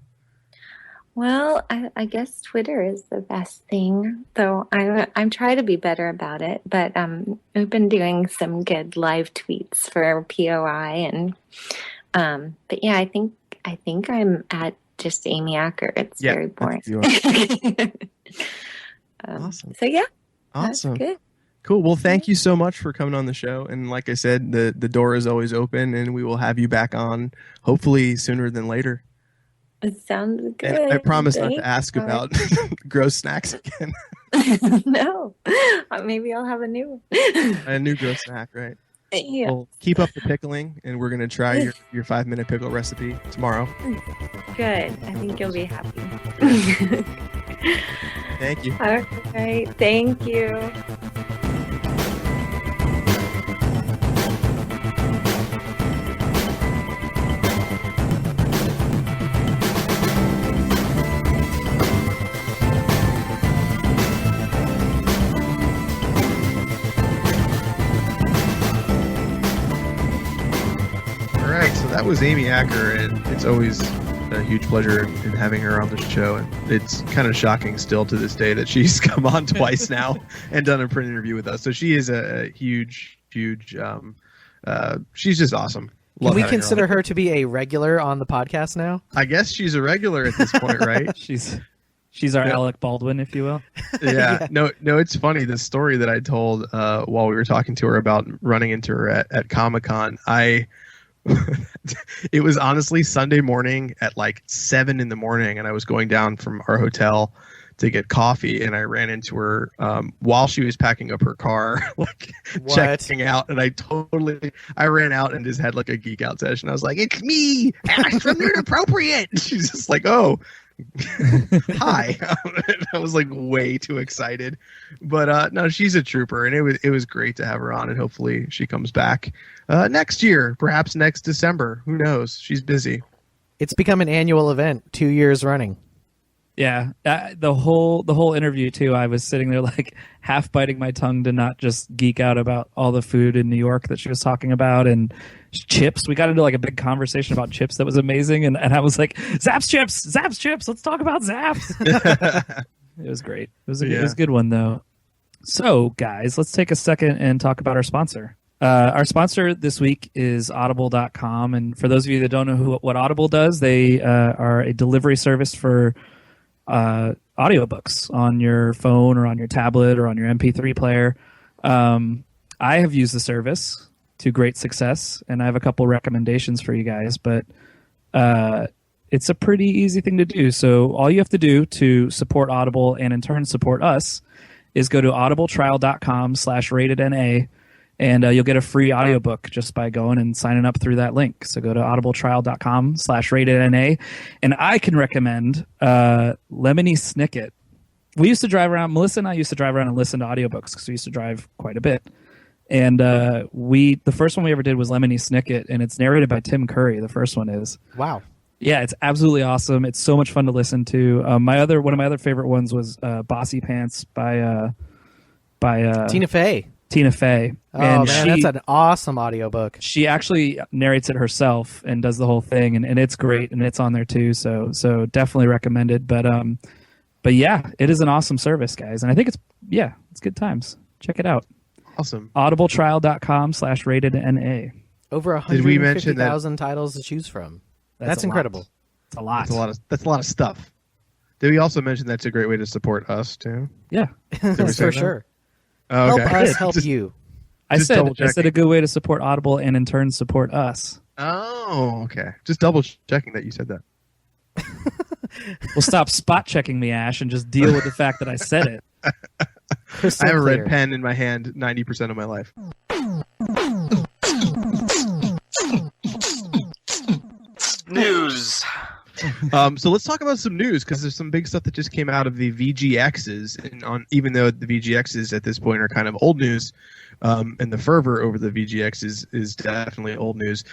[SPEAKER 1] Well, I guess Twitter is the best thing. So I'm trying to be better about it, but we've been doing some good live tweets for POI, and but yeah, I think I'm at just Amy Acker. It's very boring.
[SPEAKER 3] Awesome.
[SPEAKER 1] So yeah,
[SPEAKER 3] awesome.
[SPEAKER 1] That's good.
[SPEAKER 3] Cool. Well, thank you so much for coming on the show. And like I said, the door is always open, and we will have you back on hopefully sooner than later.
[SPEAKER 1] It sounds good.
[SPEAKER 3] And I promise not to ask about gross snacks again.
[SPEAKER 1] No, maybe I'll have a new
[SPEAKER 3] A new gross snack, right?
[SPEAKER 1] Yeah.
[SPEAKER 3] Well, keep up the pickling, and we're going to try your 5-minute pickle recipe tomorrow.
[SPEAKER 1] Good. I think you'll be happy.
[SPEAKER 3] Thank you.
[SPEAKER 1] All right. Thank you.
[SPEAKER 3] That was Amy Acker, and it's always a huge pleasure in having her on the show. And it's kind of shocking still to this day that she's come on twice now and done a print interview with us. So she is a huge, she's just awesome.
[SPEAKER 4] Can we consider her to be a regular on the podcast now?
[SPEAKER 3] I guess she's a regular at this point, right?
[SPEAKER 2] She's our Alec Baldwin, if you will.
[SPEAKER 3] Yeah. No, it's funny. The story that I told while we were talking to her about running into her at Comic-Con, it was honestly Sunday morning at like 7 a.m, and I was going down from our hotel to get coffee, and I ran into her while she was packing up her car, like checking out, and I ran out and just had like a geek out session. I was like, "It's me, Ash from Inappropriate." She's just like, "Oh, hi." I was like way too excited, but no, she's a trooper, and it was great to have her on, and hopefully she comes back next year, perhaps next December. Who knows? She's busy.
[SPEAKER 4] It's become an annual event, 2 years running.
[SPEAKER 2] Yeah, the whole interview too. I was sitting there like half biting my tongue to not just geek out about all the food in New York that she was talking about, and chips. We got into like a big conversation about chips that was amazing, and I was like, Zapp's chips. Let's talk about Zapp's. It was great. It was a good one though. So guys, let's take a second and talk about our sponsor. Our sponsor this week is Audible.com, and for those of you that don't know what Audible does, they are a delivery service for audiobooks on your phone or on your tablet or on your MP3 player. I have used the service to great success, and I have a couple recommendations for you guys, but it's a pretty easy thing to do. So all you have to do to support Audible and in turn support us is go to audibletrial.com/ratedNA, and you'll get a free audiobook just by going and signing up through that link. So go to audibletrial.com/ratedNA. And I can recommend Lemony Snicket. We used to drive around, Melissa and I used to drive around and listen to audiobooks because we used to drive quite a bit. And the first one we ever did was Lemony Snicket, and it's narrated by Tim Curry. The first one is.
[SPEAKER 4] Wow.
[SPEAKER 2] Yeah, it's absolutely awesome. It's so much fun to listen to. One of my other favorite ones was Bossy Pants by
[SPEAKER 4] Tina Fey.
[SPEAKER 2] Tina Fey.
[SPEAKER 4] Oh, man, that's an awesome audiobook.
[SPEAKER 2] She actually narrates it herself and does the whole thing, and it's great, and it's on there too, so definitely recommended. But yeah, it is an awesome service, guys, and I think it's good times. Check it out.
[SPEAKER 3] Awesome.
[SPEAKER 2] audibletrial.com/ratedNA.
[SPEAKER 4] Over 150,000 titles to choose from. That's incredible.
[SPEAKER 2] It's a lot.
[SPEAKER 3] That's a lot of stuff. Did we also mention that's a great way to support us too?
[SPEAKER 2] Yeah.
[SPEAKER 4] For sure.
[SPEAKER 3] Oh, okay.
[SPEAKER 4] Help us help you.
[SPEAKER 2] I said a good way to support Audible and in turn support us.
[SPEAKER 3] Oh, okay. Just double checking that you said that.
[SPEAKER 2] Well, stop spot checking me, Ash, and just deal with the fact that I said it.
[SPEAKER 3] I have a red pen in my hand 90% of my life.
[SPEAKER 5] News.
[SPEAKER 3] So let's talk about some news, because there's some big stuff that just came out of the VGXs, and even though the VGXs at this point are kind of old news, and the fervor over the VGX is definitely old news.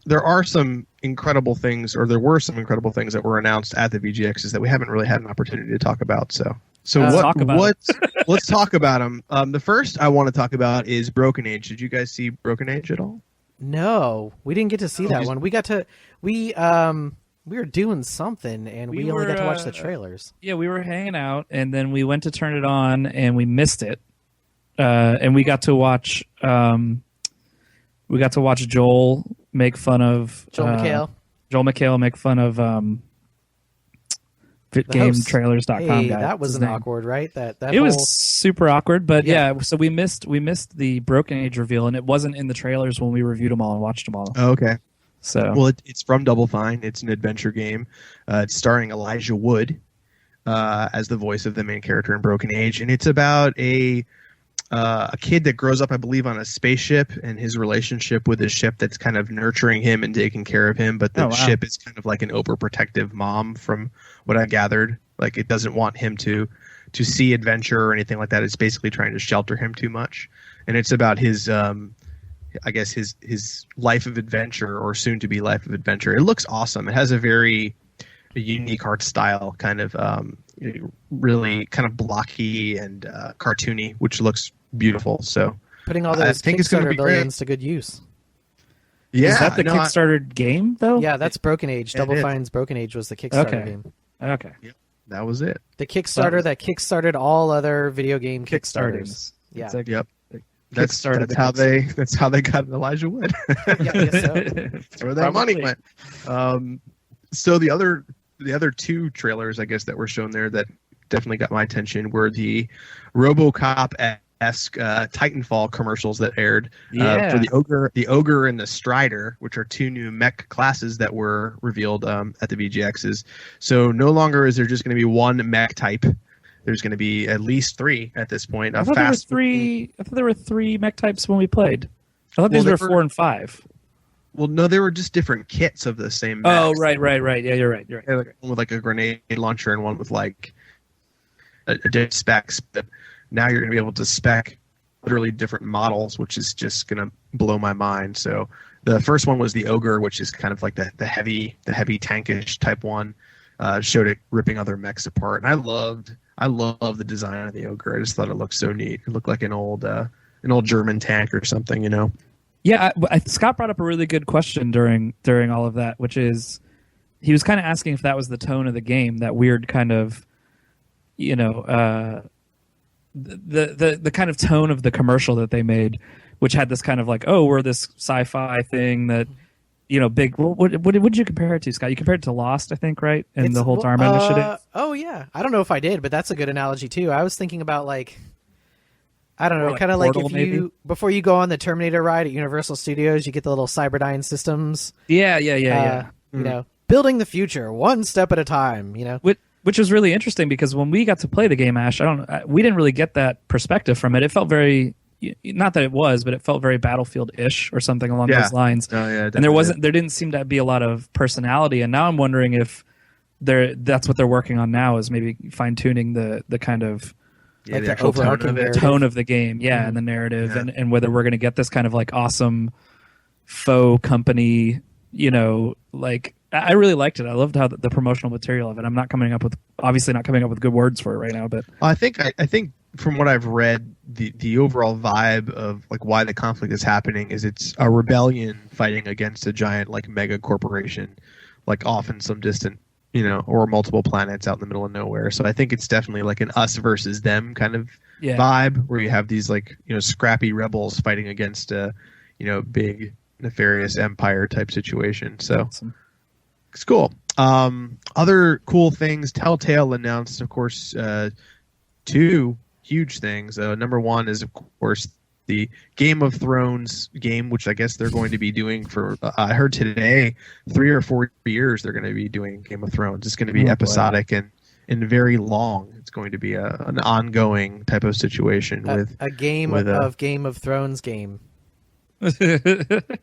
[SPEAKER 3] There are some incredible things, or there were some incredible things that were announced at the VGXs that we haven't really had an opportunity to talk about. So let's talk about them. The first I want to talk about is Broken Age. Did you guys see Broken Age at all?
[SPEAKER 4] No, we didn't get to see that one. We were doing something, and we only got to watch the trailers.
[SPEAKER 2] Yeah, we were hanging out, and then we went to turn it on, and we missed it. And we got to watch. We got to watch Joel make fun of
[SPEAKER 4] McHale.
[SPEAKER 2] Joel McHale make fun of GameTrailers.com.
[SPEAKER 4] Hey,
[SPEAKER 2] guy.
[SPEAKER 4] that was awkward, right? That
[SPEAKER 2] it was super awkward, but yeah. So we missed the Broken Age reveal, and it wasn't in the trailers when we reviewed them all and watched them all.
[SPEAKER 3] Oh, okay.
[SPEAKER 2] So
[SPEAKER 3] well, it's from Double Fine. It's an adventure game. It's starring Elijah Wood as the voice of the main character in Broken Age, and it's about a kid that grows up, I believe, on a spaceship, and his relationship with his ship that's kind of nurturing him and taking care of him. But the ship is kind of like an overprotective mom, from what I gathered. Like, it doesn't want him to see adventure or anything like that. It's basically trying to shelter him too much. And it's about his I guess his life of adventure, or soon to be life of adventure. It looks awesome. It has a very unique art style, kind of really kind of blocky and cartoony, which looks beautiful. So
[SPEAKER 4] putting all those Kickstarter billions to good use.
[SPEAKER 2] Yeah, is that the Kickstarter game though?
[SPEAKER 4] Yeah, that's Broken Age. Double Fine's Broken Age was the Kickstarter game.
[SPEAKER 2] Okay.
[SPEAKER 3] Yep, that was it.
[SPEAKER 4] The Kickstarter that kickstarted all other video game Kickstarters. Yeah.
[SPEAKER 3] Exactly. Yep. That's how they got Elijah Wood.
[SPEAKER 4] Yeah, I guess so.
[SPEAKER 3] That's where that money went. So the other two trailers, I guess, that were shown there that definitely got my attention were the RoboCop-esque Titanfall commercials that aired for the Ogre and the Strider, which are two new mech classes that were revealed at the VGXs. So no longer is there just going to be one mech type. There's going to be at least three at this point.
[SPEAKER 2] I thought there were three mech types when we played. I thought these were 4 and 5.
[SPEAKER 3] Well, no, they were just different kits of the same mech.
[SPEAKER 2] Oh, right. Yeah, you're right.
[SPEAKER 3] One with like a grenade launcher and one with like a different specs. But now you're going to be able to spec literally different models, which is just going to blow my mind. So the first one was the Ogre, which is kind of like the heavy tankish type one. Showed it ripping other mechs apart, and I love the design of the Ogre. I just thought it looked so neat. It looked like an old German tank or something, you know.
[SPEAKER 2] Yeah, Scott brought up a really good question during all of that, which is he was kind of asking if that was the tone of the game, that weird kind of, the kind of tone of the commercial that they made, which had this kind of like, oh, we're this sci-fi thing that, big. What did you compare it to, Scott? You compared it to Lost, I think, right? And the whole Dharma initiative.
[SPEAKER 4] Oh yeah, I don't know if I did, but that's a good analogy too. I was thinking about like, I don't know, like kind of like if you before you go on the Terminator ride at Universal Studios, you get the little Cyberdyne systems.
[SPEAKER 2] Yeah.
[SPEAKER 4] Building the future one step at a time.
[SPEAKER 2] Which was really interesting because when we got to play the game, Ash, we didn't really get that perspective from it. It felt very, not that it was, but it felt very Battlefield-ish or something along those lines.
[SPEAKER 3] Oh, yeah,
[SPEAKER 2] and there didn't seem to be a lot of personality. And now I'm wondering if that's what they're working on now, is maybe fine-tuning the kind of
[SPEAKER 4] like the overarching
[SPEAKER 2] tone of the game, and the narrative, and whether we're going to get this kind of like awesome faux company, like I really liked it. I loved how the promotional material of it. I'm not coming up with good words for it right now, but
[SPEAKER 3] I think from what I've read, the overall vibe of like why the conflict is happening is it's a rebellion fighting against a giant like mega corporation, like off in some distant, or multiple planets out in the middle of nowhere. So I think it's definitely like an us versus them kind of vibe, where you have these like scrappy rebels fighting against a big nefarious empire type situation. So
[SPEAKER 2] awesome.
[SPEAKER 3] It's cool. Other cool things. Telltale announced, of course, 2 huge things. Number one is, of course, the Game of Thrones game, which I guess they're going to be doing for, I heard today, 3 or 4 years they're going to be doing Game of Thrones. It's going to be episodic and very long. It's going to be an ongoing type of situation with
[SPEAKER 4] a game of Game of Thrones game.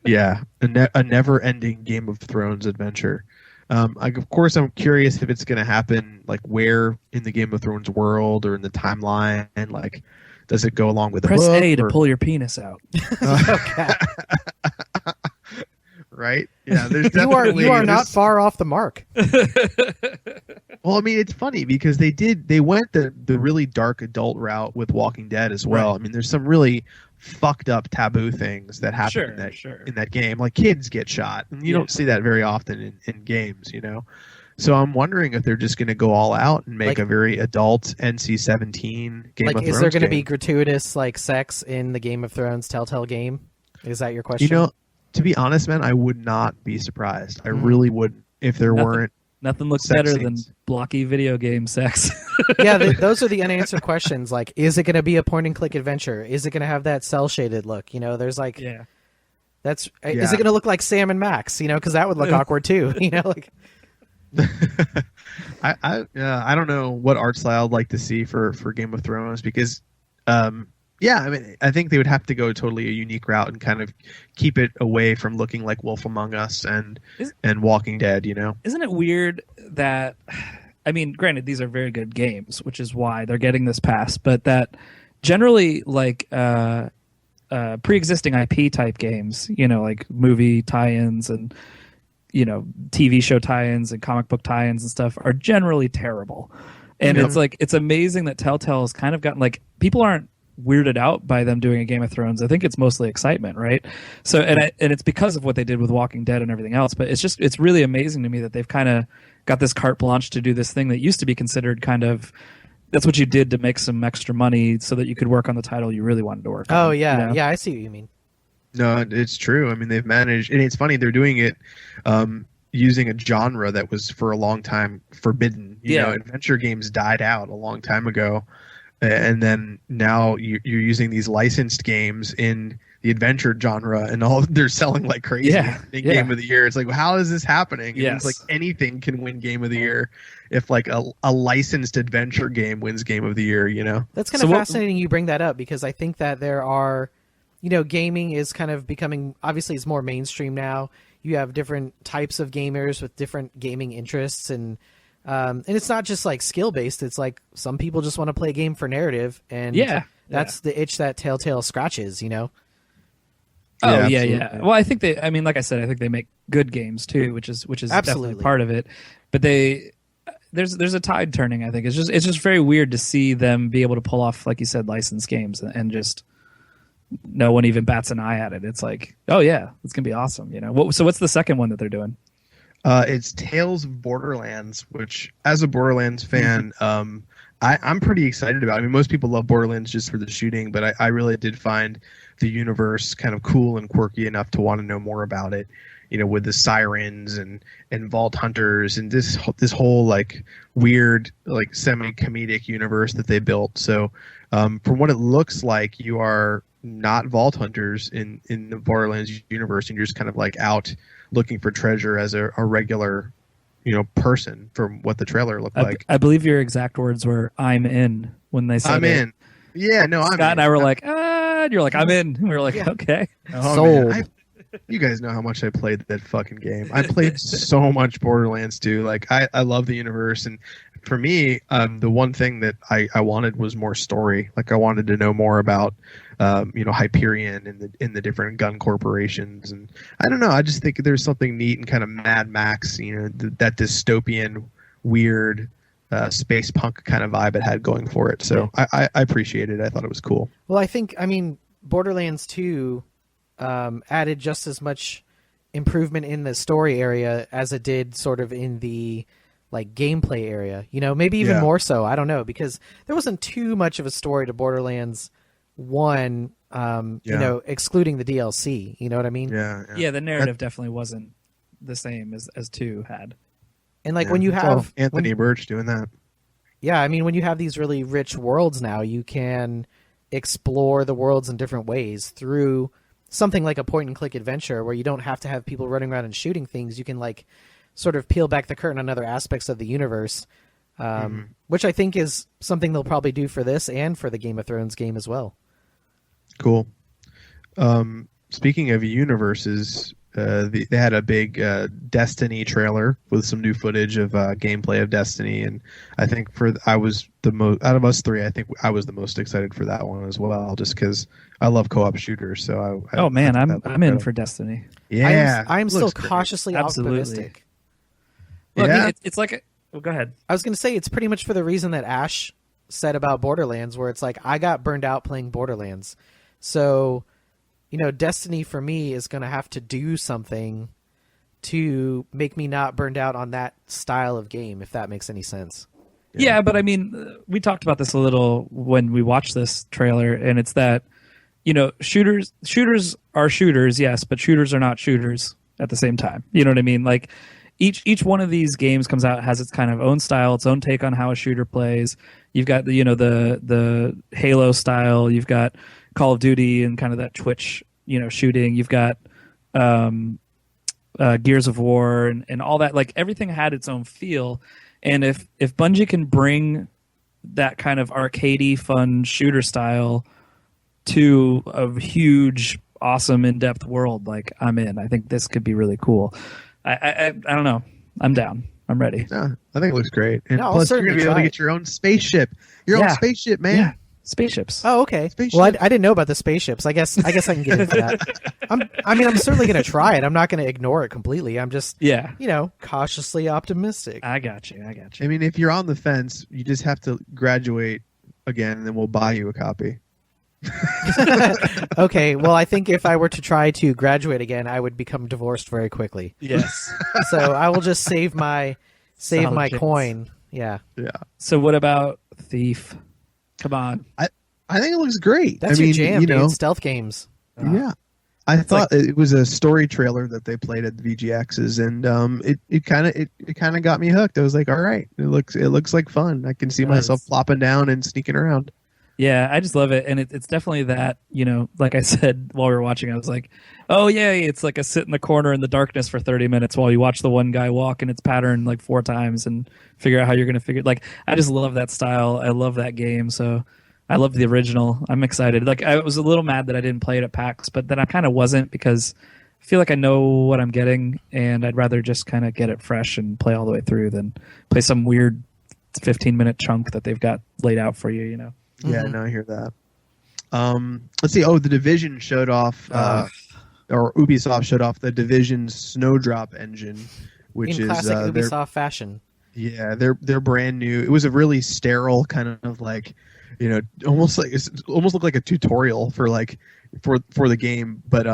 [SPEAKER 3] Yeah, a never-ending Game of Thrones adventure. Of course, I'm curious if it's going to happen, like where in the Game of Thrones world or in the timeline, and like, does it go along with the
[SPEAKER 2] Press
[SPEAKER 3] book?
[SPEAKER 2] A to pull your penis out.
[SPEAKER 3] Right. right? Yeah, there's definitely
[SPEAKER 4] you are not far off the mark.
[SPEAKER 3] Well, I mean, it's funny because they went the really dark adult route with Walking Dead as well.
[SPEAKER 2] Right.
[SPEAKER 3] I mean, there's some really fucked up taboo things that happen in that game. Like kids get shot, and you don't see that very often in games, you know. So I'm wondering if they're just going to go all out and make a very adult NC-17 Game of Thrones.
[SPEAKER 4] Is there going to be
[SPEAKER 3] game.
[SPEAKER 4] gratuitous like sex in the Game of Thrones Telltale game? Is that your question?
[SPEAKER 3] You know, to be honest, man, I would not be surprised. I really wouldn't if there weren't.
[SPEAKER 2] Nothing looks
[SPEAKER 3] sex
[SPEAKER 2] better
[SPEAKER 3] scenes.
[SPEAKER 2] than blocky video game sex.
[SPEAKER 4] Yeah, those are the unanswered questions. Like, is it going to be a point and click adventure? Is it going to have that cell shaded look? You know, there's like, is it going to look like Sam and Max? You know, because that would look awkward too. You know, like.
[SPEAKER 3] I don't know what art style I'd like to see for Game of Thrones because I mean I think they would have to go totally a unique route and kind of keep it away from looking like Wolf Among Us and Walking Dead, you know.
[SPEAKER 2] Isn't it weird that, I mean, granted these are very good games, which is why they're getting this pass, but that generally like pre-existing IP type games, you know, like movie tie-ins and you know, TV show tie-ins and comic book tie-ins and stuff are generally terrible. And it's like, it's amazing that Telltale has kind of gotten, like, people aren't weirded out by them doing a Game of Thrones. I think it's mostly excitement, right? So, and it's because of what they did with Walking Dead and everything else, but it's really amazing to me that they've kind of got this carte blanche to do this thing that used to be considered kind of, that's what you did to make some extra money so that you could work on the title you really wanted to work on.
[SPEAKER 4] Oh, yeah.
[SPEAKER 2] You know?
[SPEAKER 4] Yeah, I see what you mean.
[SPEAKER 3] No, it's true. I mean, they've managed, and it's funny, they're doing it using a genre that was for a long time forbidden. You know, adventure games died out a long time ago, and then now you're using these licensed games in the adventure genre, and they're selling like crazy. Game of the year. It's like, well, how is this happening? It's like anything can win Game of the Year if like a licensed adventure game wins Game of the Year. You know,
[SPEAKER 4] that's kind of fascinating. You bring that up because I think that there are. You know, gaming is kind of becoming, obviously it's more mainstream now. You have different types of gamers with different gaming interests and it's not just like skill based. It's like some people just want to play a game for narrative and that's the itch that Telltale scratches, you know?
[SPEAKER 2] Oh yeah. Well, I think like I said, I think they make good games too, which is definitely part of it. But there's a tide turning, I think. It's just very weird to see them be able to pull off, like you said, licensed games and just no one even bats an eye at it. It's like, oh yeah, it's gonna be awesome, you know. So what's the second one that they're doing?
[SPEAKER 3] It's Tales of Borderlands, which as a Borderlands fan, I'm pretty excited about. I mean, most people love Borderlands just for the shooting, but I really did find the universe kind of cool and quirky enough to want to know more about it. You know, with the sirens and vault hunters and this whole like weird like semi-comedic universe that they built. So from what it looks like, you are not vault hunters in the Borderlands universe, and you're just kind of like out looking for treasure as a regular, you know, person from what the trailer looked like.
[SPEAKER 2] I believe your exact words were "I'm in" when they said
[SPEAKER 3] I'm in. Yeah, no,
[SPEAKER 2] Scott and I were like, and you're like, I'm in. And we were like, okay.
[SPEAKER 4] Sold.
[SPEAKER 3] You guys know how much I played that fucking game. I played so much Borderlands 2. Like I love the universe, and for me, the one thing that I wanted was more story. Like I wanted to know more about you know, Hyperion and the different gun corporations, and I don't know. I just think there's something neat and kind of Mad Max, you know, that dystopian, weird, space punk kind of vibe it had going for it. So I appreciated it. I thought it was cool.
[SPEAKER 4] Well, I mean, Borderlands 2 added just as much improvement in the story area as it did sort of in the like gameplay area. You know, maybe even more so. I don't know, because there wasn't too much of a story to Borderlands 1, you know, excluding the DLC. You know what I mean?
[SPEAKER 2] Yeah, the narrative definitely wasn't the same as 2 had.
[SPEAKER 4] And like when you have
[SPEAKER 3] Anthony Birch doing that.
[SPEAKER 4] Yeah, I mean, when you have these really rich worlds now, you can explore the worlds in different ways through something like a point and click adventure where you don't have to have people running around and shooting things. You can like sort of peel back the curtain on other aspects of the universe, which I think is something they'll probably do for this and for the Game of Thrones game as well.
[SPEAKER 3] Cool. Speaking of universes, they had a big Destiny trailer with some new footage of gameplay of Destiny, and I think I was the most out of us three. I think I was the most excited for that one as well, just because I love co-op shooters. So
[SPEAKER 2] I'm in for Destiny.
[SPEAKER 3] Yeah,
[SPEAKER 4] I'm still
[SPEAKER 3] great.
[SPEAKER 4] cautiously optimistic.
[SPEAKER 2] Well,
[SPEAKER 3] Yeah.
[SPEAKER 2] I mean, it's like go ahead.
[SPEAKER 4] I was going to say it's pretty much for the reason that Ash said about Borderlands, where it's like I got burned out playing Borderlands, so. Destiny for me is going to have to do something to make me not burned out on that style of game, if that makes any sense.
[SPEAKER 2] Yeah, but I mean, we talked about this a little when we watched this trailer, and it's that, shooters are shooters, yes, but shooters are not shooters at the same time. You know what I mean? Like, each one of these games comes out, has its kind of own style, its own take on how a shooter plays. You've got the Halo style, you've got Call of Duty and kind of that Twitch, shooting. You've got Gears of War and all that. Like, everything had its own feel. And if Bungie can bring that kind of arcadey, fun shooter style to a huge, awesome, in-depth world, like, I'm in. I think this could be really cool. I don't know. I'm down. I'm ready.
[SPEAKER 3] Yeah, I think it looks great. And
[SPEAKER 4] No, I'll
[SPEAKER 3] plus, you're going to be able to
[SPEAKER 4] try
[SPEAKER 3] get your own spaceship. Own spaceship, man.
[SPEAKER 2] Yeah. Spaceships.
[SPEAKER 4] Oh, okay.
[SPEAKER 3] Spaceships.
[SPEAKER 4] Well, I didn't know about the spaceships. I guess I can get into that. I'm certainly going to try it. I'm not going to ignore it completely. I'm just, cautiously optimistic.
[SPEAKER 2] I got you.
[SPEAKER 3] I mean, if you're on the fence, you just have to graduate again, and then we'll buy you a copy.
[SPEAKER 4] Okay. Well, I think if I were to try to graduate again, I would become divorced very quickly.
[SPEAKER 2] Yes.
[SPEAKER 4] So I will just save my
[SPEAKER 2] Solid chance.
[SPEAKER 4] coin. Yeah.
[SPEAKER 3] Yeah.
[SPEAKER 2] So what about Thief? Come on.
[SPEAKER 3] I think it looks great.
[SPEAKER 4] That's your jam, dude. Stealth games.
[SPEAKER 3] Yeah. I thought it was a story trailer that they played at the VGXs, and it kind of got me hooked. I was like, all right, it looks like fun. I can see myself flopping down and sneaking around.
[SPEAKER 2] Yeah, I just love it, and it's definitely that. Like I said while we were watching, I was like, oh yeah, it's like a sit in the corner in the darkness for 30 minutes while you watch the one guy walk in its pattern like 4 times and figure out how you're going to figure. Like, I just love that style. I love that game. So I love the original. I'm excited. Like, I was a little mad that I didn't play it at PAX, but then I kind of wasn't, because I feel like I know what I'm getting, and I'd rather just kind of get it fresh and play all the way through than play some weird 15-minute chunk that they've got laid out for you.
[SPEAKER 3] Yeah, no, I hear that. Let's see. Oh, The Division showed off, or Ubisoft showed off the Division's Snowdrop engine, which
[SPEAKER 4] in
[SPEAKER 3] is
[SPEAKER 4] classic Ubisoft fashion.
[SPEAKER 3] Yeah, they're brand new. It was a really sterile kind of like, almost looked like a tutorial for the game, but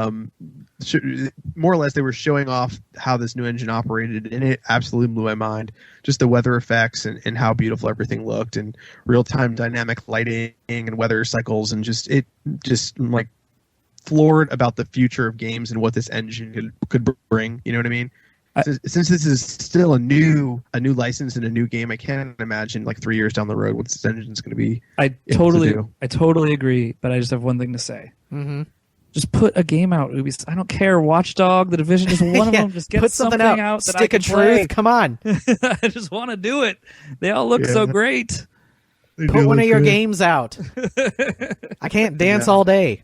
[SPEAKER 3] more or less they were showing off how this new engine operated, and it absolutely blew my mind. Just the weather effects and how beautiful everything looked, and real-time dynamic lighting and weather cycles, and just like floored about the future of games and what this engine could bring. You know what I mean? Since this is still a new license and a new game, I can't imagine like 3 years down the road what this engine's going to be.
[SPEAKER 2] I totally agree, but I just have one thing to say.
[SPEAKER 4] Mm-hmm.
[SPEAKER 2] Just put a game out, Ubisoft. I don't care. Watchdog, The Division is one of them. Just get
[SPEAKER 4] put something out that
[SPEAKER 2] Stick
[SPEAKER 4] of Truth.
[SPEAKER 2] Play.
[SPEAKER 4] Come on.
[SPEAKER 2] I just want to do it. They all look so great.
[SPEAKER 4] Put one of your games out. I can't dance all day.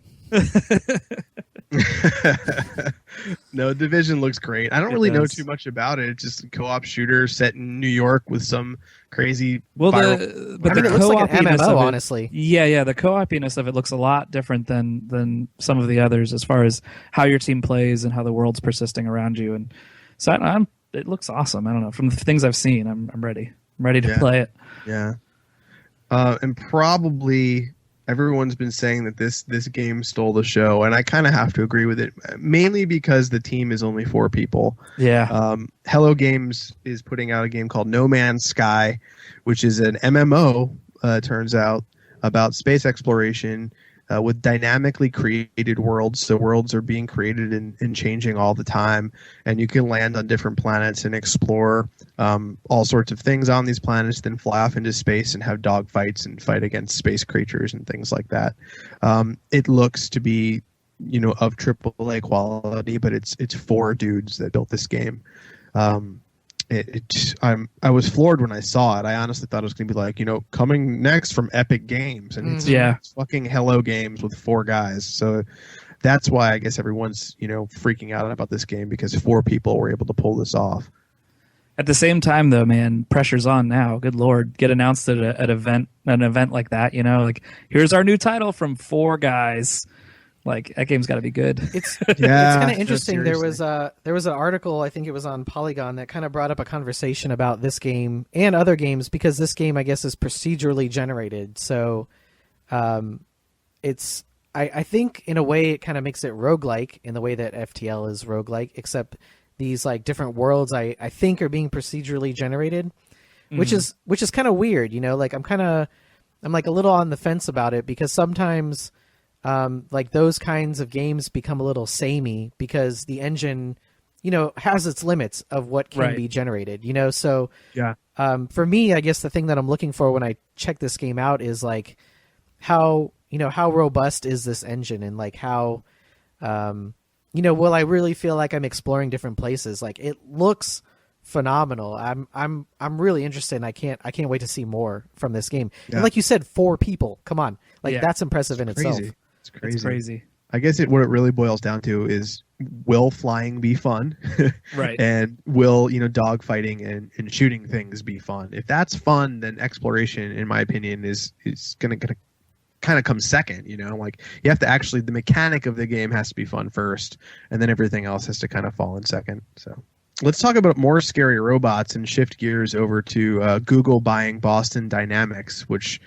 [SPEAKER 3] No, Division looks great. I don't really know too much about it. It's just a co-op shooter set in New York with some crazy.
[SPEAKER 2] Well,
[SPEAKER 4] it looks like an MMO, honestly.
[SPEAKER 2] Yeah. The co-opiness of it looks a lot different than some of the others, as far as how your team plays and how the world's persisting around you. And so it looks awesome. I don't know. From the things I've seen, I'm ready. I'm ready to play it.
[SPEAKER 3] Yeah. And probably everyone's been saying that this game stole the show, and I kind of have to agree with it, mainly because the team is only 4 people.
[SPEAKER 2] Yeah.
[SPEAKER 3] Hello Games is putting out a game called No Man's Sky, which is an MMO, turns out, about space exploration with dynamically created worlds. So worlds are being created and changing all the time, and you can land on different planets and explore all sorts of things on these planets, then fly off into space and have dogfights and fight against space creatures and things like that. It looks to be, of AAA quality, but it's 4 dudes that built this game. I was floored when I saw it. I honestly thought it was going to be like, coming next from Epic Games, and it's fucking Hello Games with 4 guys. So that's why I guess everyone's freaking out about this game, because 4 people were able to pull this off.
[SPEAKER 2] At the same time, though, man, pressure's on now. Good Lord, get announced at an event like that. Like, here's our new title from 4 guys. Like, that game's got to be good.
[SPEAKER 4] It's kind of interesting. There was an article, I think it was on Polygon, that kind of brought up a conversation about this game and other games, because this game, I guess, is procedurally generated. So, it's I think in a way it kind of makes it roguelike in the way that FTL is roguelike, except these like different worlds I think are being procedurally generated, which is kind of weird, like I'm like a little on the fence about it, because sometimes like those kinds of games become a little samey because the engine, has its limits of what can be generated, so for me, I guess the thing that I'm looking for when I check this game out is like how robust is this engine, and like how will I really feel like I'm exploring different places? Like, it looks phenomenal. I'm really interested, and I can't wait to see more from this game. Yeah. And like you said, 4 people. Come on. Like, that's impressive in itself.
[SPEAKER 3] It's crazy. I guess what it really boils down to is, will flying be fun?
[SPEAKER 2] Right.
[SPEAKER 3] And will, dog fighting and shooting things be fun? If that's fun, then exploration, in my opinion, is going to kind of come second. Like, you have to actually, the mechanic of the game has to be fun first, and then everything else has to kind of fall in second. So let's talk about more scary robots and shift gears over to Google buying Boston Dynamics, which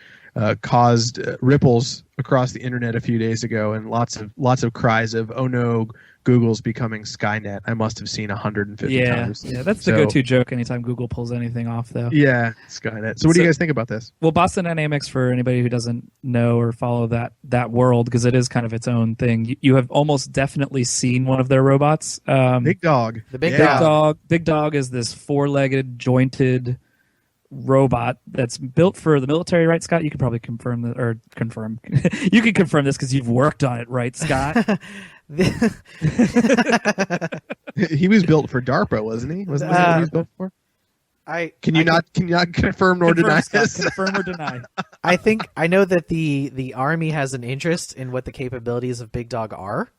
[SPEAKER 3] caused ripples across the internet a few days ago, and lots of cries of, oh no, Google's becoming Skynet. I must have seen 150 times.
[SPEAKER 2] Yeah, that's the go-to joke anytime Google pulls anything off, though.
[SPEAKER 3] Yeah, Skynet. So what do you guys think about this?
[SPEAKER 2] Well, Boston Dynamics, for anybody who doesn't know or follow that world, because it is kind of its own thing, you have almost definitely seen one of their robots.
[SPEAKER 3] Big Dog.
[SPEAKER 4] The Big Dog.
[SPEAKER 2] Big Dog is this 4-legged, jointed robot that's built for the military, right, Scott? You could probably confirm. You can confirm this because you've worked on it, right, Scott?
[SPEAKER 3] He was built for DARPA, wasn't he? Wasn't that what he was built for? Can you not confirm nor deny this?
[SPEAKER 2] Confirm or deny?
[SPEAKER 4] I know that the Army has an interest in what the capabilities of Big Dog are.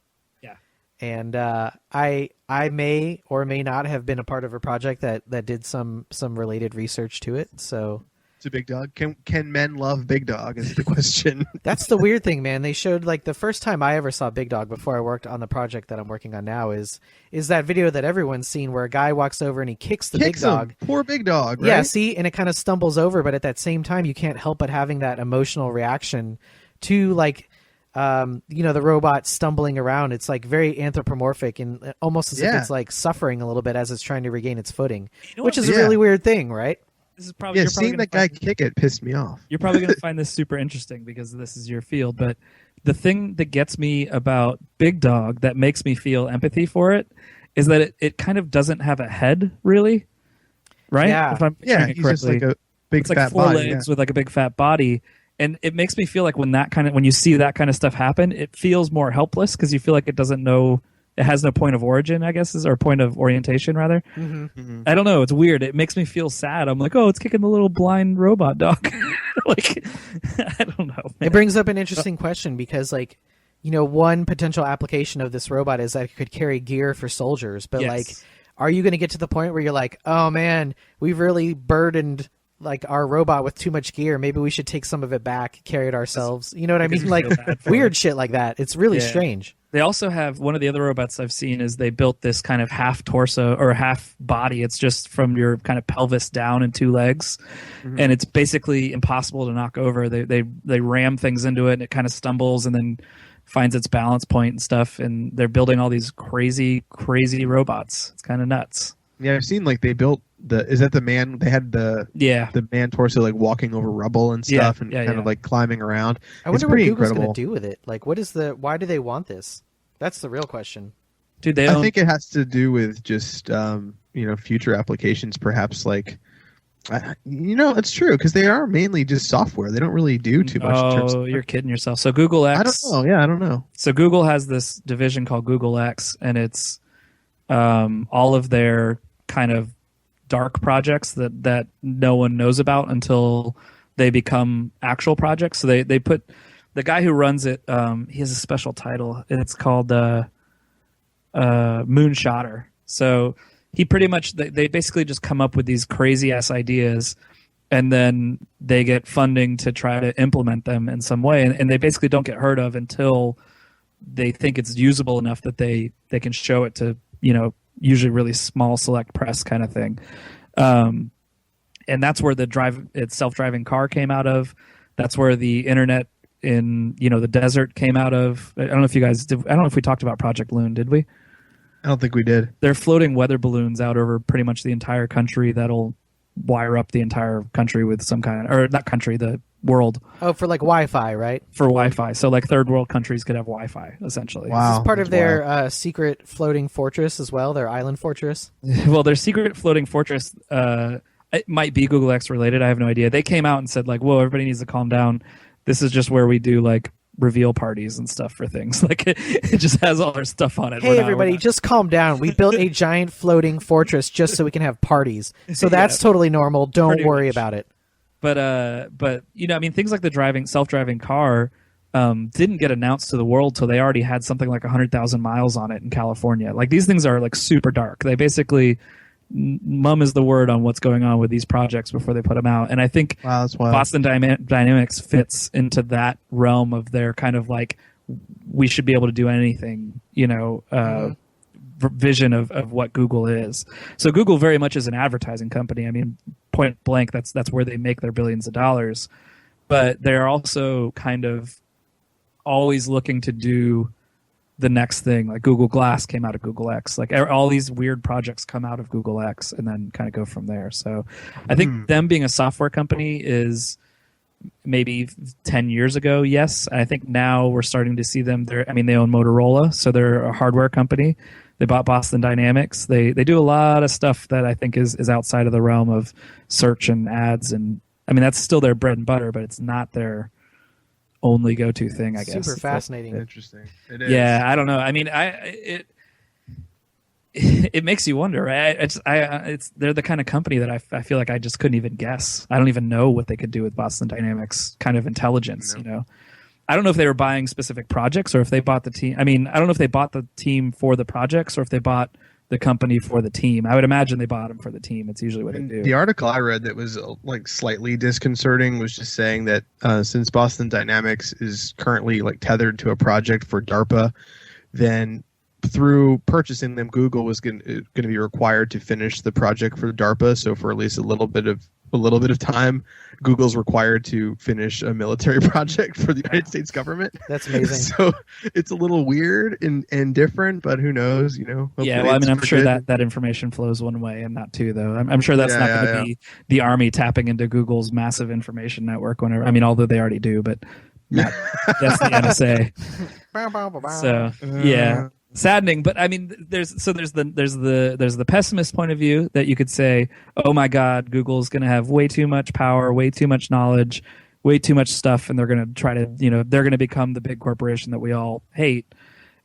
[SPEAKER 2] Yeah.
[SPEAKER 4] And I may or may not have been a part of a project that did some related research to it. So
[SPEAKER 3] to Big Dog, can men love Big Dog is the question.
[SPEAKER 4] That's the weird thing, man. They showed, like, the first time I ever saw Big Dog before I worked on the project that I'm working on now is that video that everyone's seen where a guy walks over and he kicks the Big Dog.
[SPEAKER 3] Poor Big Dog, right?
[SPEAKER 4] Yeah, see, and it kind of stumbles over, but at that same time you can't help but having that emotional reaction to, like, the robot stumbling around. It's like very anthropomorphic and almost as if it's like suffering a little bit as it's trying to regain its footing, which is a really weird thing, right?
[SPEAKER 2] This is probably
[SPEAKER 3] seeing that guy kick it pissed me off.
[SPEAKER 2] You're probably going to find this super interesting because this is your field, but the thing that gets me about Big Dog that makes me feel empathy for it is that it kind of doesn't have a head, really, right?
[SPEAKER 4] Yeah,
[SPEAKER 2] if I'm
[SPEAKER 3] he's just like a big
[SPEAKER 2] it's
[SPEAKER 3] fat
[SPEAKER 2] like 4
[SPEAKER 3] body,
[SPEAKER 2] legs with like a big fat body. And it makes me feel like when you see that kind of stuff happen, it feels more helpless because you feel like it doesn't know, it has no point of origin, I guess, or point of orientation, rather.
[SPEAKER 4] Mm-hmm. Mm-hmm.
[SPEAKER 2] I don't know. It's weird. It makes me feel sad. I'm like, oh, it's kicking the little blind robot dog. Like, I don't know, man.
[SPEAKER 4] It brings up an interesting question because, like, one potential application of this robot is that it could carry gear for soldiers. But, like, are you going to get to the point where you're like, oh, man, we've really burdened like our robot with too much gear, maybe we should take some of it back, carry it ourselves. You know what I mean? Like weird shit like that. It's really strange.
[SPEAKER 2] They also have one of the other robots I've seen is they built this kind of half torso or half body. It's just from your kind of pelvis down and 2 legs. Mm-hmm. And it's basically impossible to knock over. They ram things into it and it kind of stumbles and then finds its balance point and stuff. And they're building all these crazy, crazy robots. It's kind of nuts.
[SPEAKER 3] Yeah, I've seen like they built is that the man, they had the man torso like walking over rubble and stuff and kind of like climbing around.
[SPEAKER 4] I wonder what Google's going to do with it. Like, why do they want this? That's the real question.
[SPEAKER 2] Dude,
[SPEAKER 3] I think it has to do with just future applications, perhaps. Like, it's true because they are mainly just software. They don't really do too much.
[SPEAKER 2] Oh, you're kidding yourself. So Google X.
[SPEAKER 3] I don't know. Yeah, I don't know.
[SPEAKER 2] So Google has this division called Google X, and it's all of their kind of dark projects that no one knows about until they become actual projects. So they put the guy who runs it, he has a special title, and it's called Moonshotter. So he pretty much they basically just come up with these crazy ass ideas, and then they get funding to try to implement them in some way, and they basically don't get heard of until they think it's usable enough that they can show it to, usually really small select press kind of thing. And that's where the self-driving car came out of. That's where the internet in the desert came out of. I don't know if you guys did. I don't know if we talked about Project Loon, did we?
[SPEAKER 3] I don't think we did.
[SPEAKER 2] They're floating weather balloons out over pretty much the entire country that'll wire up the entire country with some kind of, or not country, the world.
[SPEAKER 4] Oh, for like Wi-Fi, right?
[SPEAKER 2] For Wi-Fi. So like third world countries could have Wi-Fi, essentially.
[SPEAKER 3] Wow.
[SPEAKER 4] Is this part of their secret floating fortress as well, their island fortress?
[SPEAKER 2] Well, their secret floating fortress, it might be Google X related. I have no idea. They came out and said like, whoa, everybody needs to calm down. This is just where we do like reveal parties and stuff for things. Like it just has all our stuff on it.
[SPEAKER 4] Hey, everybody, just calm down. We built a giant floating fortress just so we can have parties. So that's totally normal. Don't worry about it.
[SPEAKER 2] But I mean, things like the self-driving car didn't get announced to the world till they already had something like 100,000 miles on it in California. Like these things are like super dark. They basically mum is the word on what's going on with these projects before they put them out. And I think Boston Dynamics fits into that realm of their kind of like, we should be able to do anything, vision of what Google is. So Google very much is an advertising company. I mean, point blank, that's where they make their billions of dollars. But they're also kind of always looking to do the next thing. Like Google Glass came out of Google X. Like all these weird projects come out of Google X and then kind of go from there. So I think them being a software company is maybe 10 years ago, yes. I think now we're starting to see them. They own Motorola, so they're a hardware company. They bought Boston Dynamics. They do a lot of stuff that I think is outside of the realm of search and ads. And I mean, that's still their bread and butter, but it's not their only go-to thing, I guess.
[SPEAKER 4] Super fascinating.
[SPEAKER 3] Interesting. It is.
[SPEAKER 2] Yeah, I don't know. I mean, it makes you wonder, right? They're the kind of company that I feel like I just couldn't even guess. I don't even know what they could do with Boston Dynamics kind of intelligence, I don't know if they were buying specific projects or if they bought the team. I mean, I don't know if they bought the team for the projects or if they bought the company for the team. I would imagine they bought them for the team. It's usually what they do.
[SPEAKER 3] The article I read that was like slightly disconcerting was just saying that since Boston Dynamics is currently like tethered to a project for DARPA, then through purchasing them, Google was going to be required to finish the project for DARPA. So for at least a little bit of time, Google's required to finish a military project for the United States government.
[SPEAKER 4] That's amazing.
[SPEAKER 3] So it's a little weird and different, but who knows?
[SPEAKER 2] Yeah, well, I mean, I'm sure that information flows one way and not two, though. I'm sure that's not going to be the Army tapping into Google's massive information network. Whenever, I mean, although they already do, but that's the NSA. So yeah. Saddening, but I mean, there's the pessimist point of view that you could say, oh my God, Google's going to have way too much power, way too much knowledge, way too much stuff, and they're going to try to, they're going to become the big corporation that we all hate.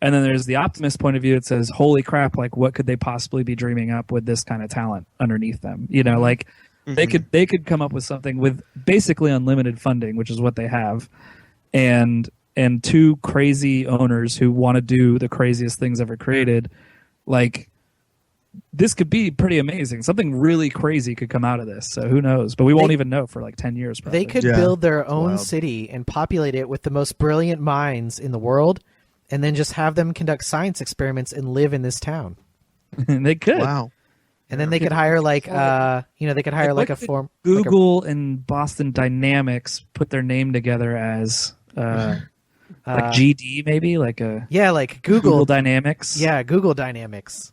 [SPEAKER 2] And then there's the optimist point of view that says, holy crap, like what could they possibly be dreaming up with this kind of talent underneath them? Like they could come up with something with basically unlimited funding, which is what they have, and two crazy owners who want to do the craziest things ever created. Like, this could be pretty amazing. Something really crazy could come out of this. So who knows? But we won't even know for like 10 years. Probably.
[SPEAKER 4] They could build their own city and populate it with the most brilliant minds in the world, and then just have them conduct science experiments and live in this town.
[SPEAKER 2] They could.
[SPEAKER 3] Wow.
[SPEAKER 4] And then they could hire
[SPEAKER 2] Google and Boston Dynamics put their name together as like GD, maybe like
[SPEAKER 4] Google
[SPEAKER 2] Dynamics.
[SPEAKER 4] Yeah, Google Dynamics.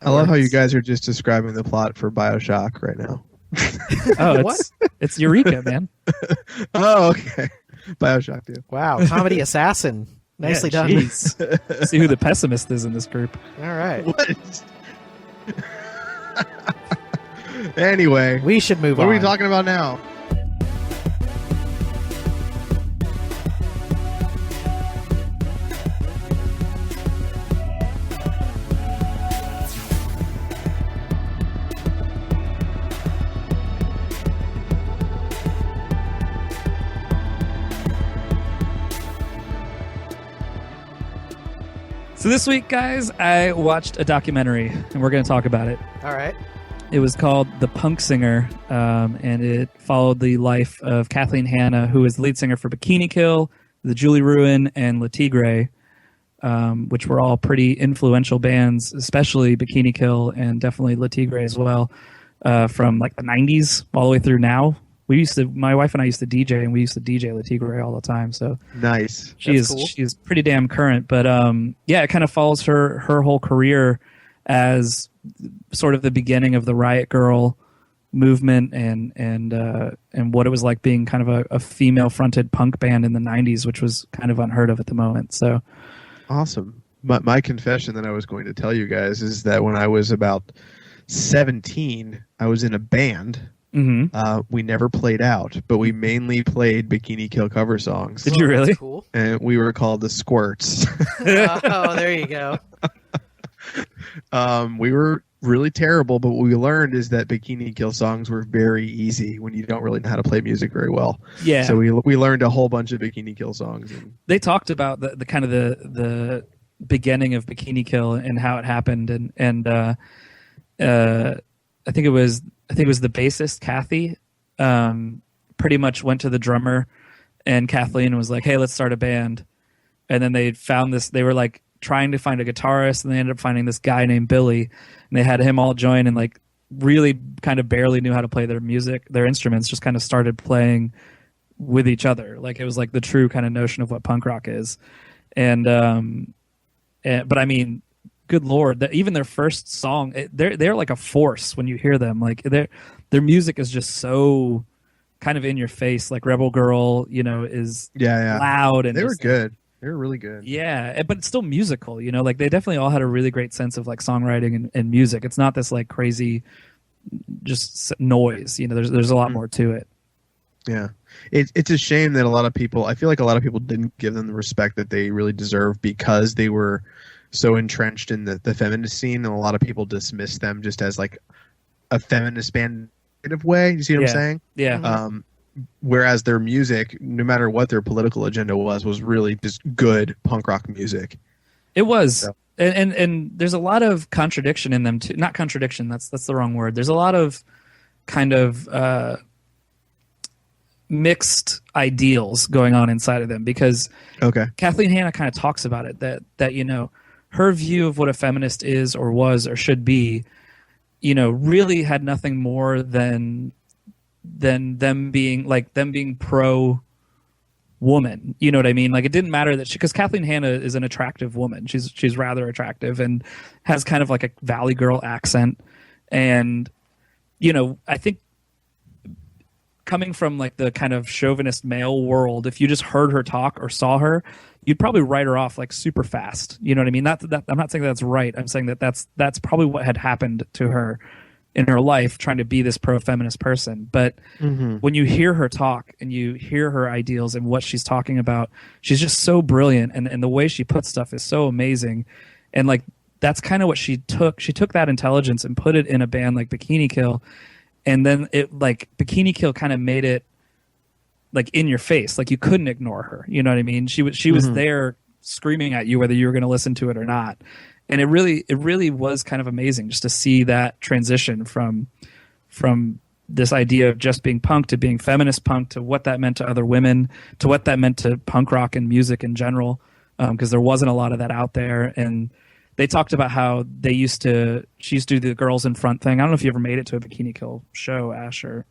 [SPEAKER 3] I love how you guys are just describing the plot for BioShock right now.
[SPEAKER 2] Oh, it's Eureka, man.
[SPEAKER 3] Oh, okay. BioShock too.
[SPEAKER 4] Wow, comedy assassin. Nicely done.
[SPEAKER 2] See who the pessimist is in this group.
[SPEAKER 4] All right.
[SPEAKER 3] What? Anyway,
[SPEAKER 4] we should move on.
[SPEAKER 3] What are we talking about now?
[SPEAKER 2] So this week, guys, I watched a documentary, and we're going to talk about it.
[SPEAKER 4] All right.
[SPEAKER 2] It was called The Punk Singer, and it followed the life of Kathleen Hanna, who is the lead singer for Bikini Kill, the Julie Ruin, and Le Tigre, which were all pretty influential bands, especially Bikini Kill and definitely Le Tigre as well, from like the 90s all the way through now. My wife and I used to DJ, and we used to DJ Le Tigre all the time. So
[SPEAKER 3] nice.
[SPEAKER 2] She's pretty damn current. But yeah, it kind of follows her whole career as sort of the beginning of the Riot Girl movement and what it was like being kind of a female fronted punk band in the 90s, which was kind of unheard of at the moment. So
[SPEAKER 3] awesome. My confession that I was going to tell you guys is that when I was about 17, I was in a band.
[SPEAKER 2] Mm-hmm.
[SPEAKER 3] We never played out, but we mainly played Bikini Kill cover songs.
[SPEAKER 2] Did you really?
[SPEAKER 4] That's cool.
[SPEAKER 3] And we were called the Squirts.
[SPEAKER 4] Oh, there you go.
[SPEAKER 3] We were really terrible, but what we learned is that Bikini Kill songs were very easy when you don't really know how to play music very well.
[SPEAKER 2] Yeah.
[SPEAKER 3] So we learned a whole bunch of Bikini Kill songs.
[SPEAKER 2] They talked about the kind of the beginning of Bikini Kill and how it happened, and I think it was the bassist Kathy pretty much went to the drummer, and Kathleen was like, "Hey, let's start a band." And then they found this. They were like trying to find a guitarist, and they ended up finding this guy named Billy, and they had him all join, and like really kind of barely knew how to play their instruments, just kind of started playing with each other. Like it was like the true kind of notion of what punk rock is. But I mean, good Lord, even their first song, they're like a force when you hear them. Like their music is just so kind of in your face. Like Rebel Girl, is loud, and
[SPEAKER 3] they were good. They were really good.
[SPEAKER 2] Yeah, but it's still musical. Like they definitely all had a really great sense of like songwriting and music. It's not this like crazy just noise. There's a lot more to it.
[SPEAKER 3] Yeah, it's a shame that I feel like a lot of people didn't give them the respect that they really deserve because they were so entrenched in the feminist scene, and a lot of people dismiss them just as like a feminist band kind of way. You see what I'm saying?
[SPEAKER 2] Yeah.
[SPEAKER 3] Whereas their music, no matter what their political agenda was really just good punk rock music.
[SPEAKER 2] It was.
[SPEAKER 3] So.
[SPEAKER 2] And there's a lot of contradiction in them too. Not contradiction, that's the wrong word. There's a lot of kind of mixed ideals going on inside of them because Kathleen Hanna kind of talks about it that her view of what a feminist is or was or should be, really had nothing more than them being pro woman. You know what I mean? Like it didn't matter that because Kathleen Hanna is an attractive woman. She's rather attractive and has kind of like a Valley Girl accent. And, I think coming from like the kind of chauvinist male world, if you just heard her talk or saw her, you'd probably write her off like super fast. You know what I mean? I'm not saying that's right. I'm saying that's probably what had happened to her in her life, trying to be this pro-feminist person. But when you hear her talk and you hear her ideals and what she's talking about, she's just so brilliant, and the way she puts stuff is so amazing. And like that's kind of what she took. She took that intelligence and put it in a band like Bikini Kill, and then it like Bikini Kill kind of made it like in your face, like you couldn't ignore her. You know what I mean? She was there screaming at you whether you were going to listen to it or not. And it really was kind of amazing just to see that transition from this idea of just being punk to being feminist punk to what that meant to other women to what that meant to punk rock and music in general, because there wasn't a lot of that out there. And they talked about how she used to do the girls in front thing. I don't know if you ever made it to a Bikini Kill show, Ash. Or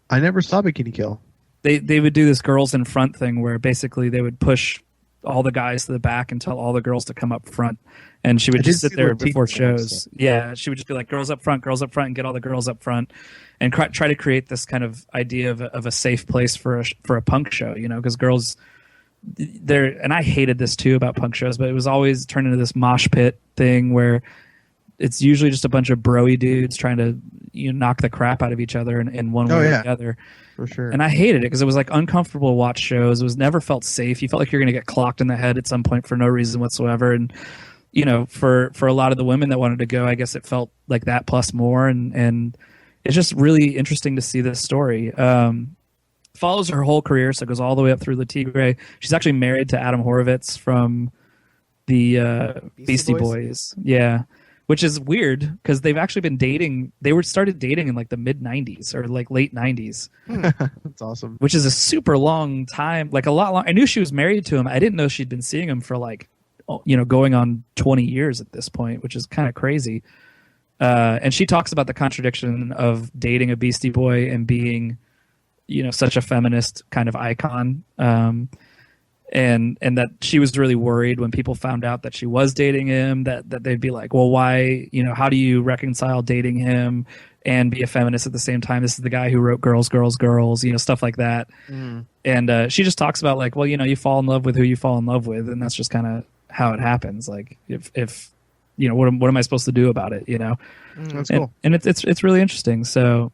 [SPEAKER 3] I never saw Bikini Kill.
[SPEAKER 2] They would do this girls in front thing where basically they would push all the guys to the back and tell all the girls to come up front, and she would just sit there before shows. Yeah, she would just be like, girls up front, and get all the girls up front, and try to create this kind of idea of a safe place for a punk show, because girls there. And I hated this too about punk shows, but it was always turned into this mosh pit thing where it's usually just a bunch of broy dudes trying to knock the crap out of each other in one way or the other.
[SPEAKER 3] For sure.
[SPEAKER 2] And I hated it because it was like uncomfortable to watch shows. It was never felt safe. You felt like you're going to get clocked in the head at some point for no reason whatsoever. And for a lot of the women that wanted to go, I guess it felt like that plus more. And it's just really interesting to see this story. Follows her whole career, so it goes all the way up through Le Tigre. She's actually married to Adam Horovitz from the
[SPEAKER 4] Beastie
[SPEAKER 2] Beastie Boys. Yeah, which is weird because they've actually been dating. They were started dating in like the mid '90s or like late '90s.
[SPEAKER 3] That's awesome.
[SPEAKER 2] Which is a super long time, like a lot long. I knew she was married to him. I didn't know she'd been seeing him for like, going on 20 years at this point, which is kind of crazy. And she talks about the contradiction of dating a Beastie Boy and being, such a feminist kind of icon. And that she was really worried when people found out that she was dating him, that they'd be like, well, why, how do you reconcile dating him and be a feminist at the same time? This is the guy who wrote Girls, Girls, Girls, stuff like that. And she just talks about like, well, you fall in love with who you fall in love with, and that's just kind of how it happens. Like if what am I supposed to do about it?
[SPEAKER 3] That's cool.
[SPEAKER 2] And it's really interesting. So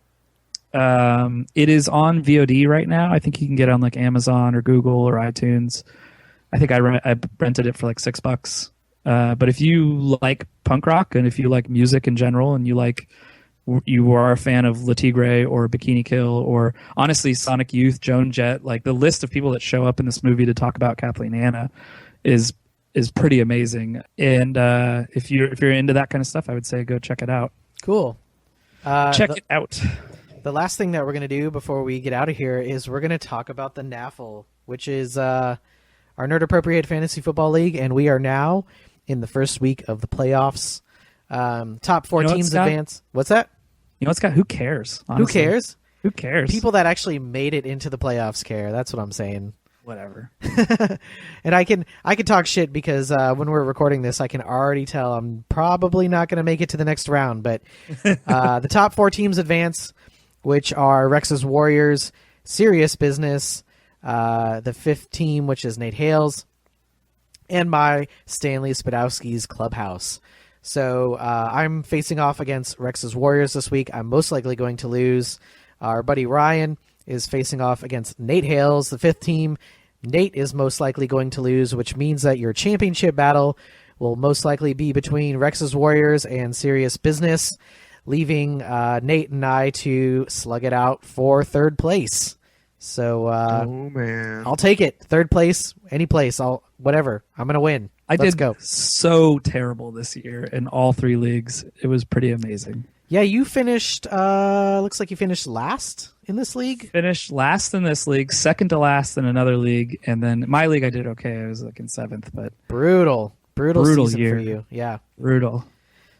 [SPEAKER 2] it is on VOD right now. I think you can get it on like Amazon or Google or iTunes. I think I rented it for like $6. But if you like punk rock and if you like music in general and you are a fan of Le Tigre or Bikini Kill or honestly Sonic Youth, Joan Jett, like the list of people that show up in this movie to talk about Kathleen Hanna is pretty amazing. And if you're into that kind of stuff, I would say go check it out.
[SPEAKER 4] Cool.
[SPEAKER 2] Check it out.
[SPEAKER 4] The last thing that we're going to do before we get out of here is we're going to talk about the NAFFL, which is our Nerd Appropriate Fantasy Football League, and we are now in the first week of the playoffs. Top 4 teams advance. What's that?
[SPEAKER 2] Scott, who cares? Honestly.
[SPEAKER 4] Who cares?
[SPEAKER 2] Who cares?
[SPEAKER 4] People that actually made it into the playoffs care. That's what I'm saying.
[SPEAKER 2] Whatever.
[SPEAKER 4] And I can talk shit because when we're recording this, I can already tell I'm probably not going to make it to the next round. But the top 4 teams advance, which are Rex's Warriors, Serious Business, the 5th team, which is Nate Hales, and my Stanley Spadowski's Clubhouse. So I'm facing off against Rex's Warriors this week. I'm most likely going to lose. Our buddy Ryan is facing off against Nate Hales, the 5th team. Nate is most likely going to lose, which means that your championship battle will most likely be between Rex's Warriors and Serious Business, leaving Nate and I to slug it out for 3rd place. So
[SPEAKER 3] oh man,
[SPEAKER 4] I'll take it. 3rd place, any place, whatever. I'm gonna win. Let's go.
[SPEAKER 2] So terrible this year in all 3 leagues. It was pretty amazing.
[SPEAKER 4] Yeah, you finished. Looks like you finished last in this league.
[SPEAKER 2] Finished last in this league, second to last in another league, and then my league I did okay. I was like in 7th, but
[SPEAKER 4] brutal season
[SPEAKER 2] year
[SPEAKER 4] for you. Yeah,
[SPEAKER 2] brutal.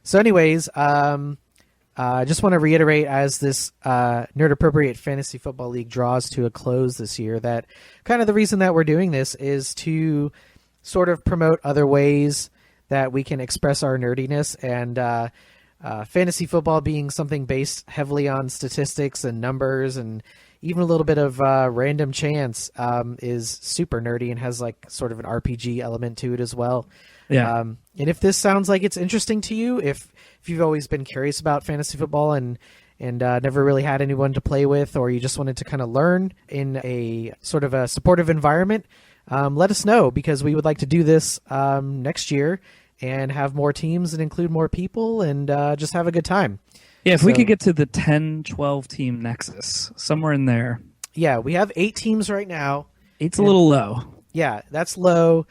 [SPEAKER 4] So, anyways, I just want to reiterate as this Nerd Appropriate Fantasy Football League draws to a close this year that kind of the reason that we're doing this is to sort of promote other ways that we can express our nerdiness, and fantasy football being something based heavily on statistics and numbers and even a little bit of random chance is super nerdy and has like sort of an RPG element to it as well.
[SPEAKER 2] Yeah.
[SPEAKER 4] And if this sounds like it's interesting to you, if you've always been curious about fantasy football and never really had anyone to play with, or you just wanted to kind of learn in a sort of a supportive environment, let us know, because we would like to do this next year and have more teams and include more people and just have a good time.
[SPEAKER 2] Yeah, if we could get to the 10-12 team nexus, somewhere in there.
[SPEAKER 4] Yeah, we have 8 teams right now.
[SPEAKER 2] 8's a little low.
[SPEAKER 4] Yeah, that's low.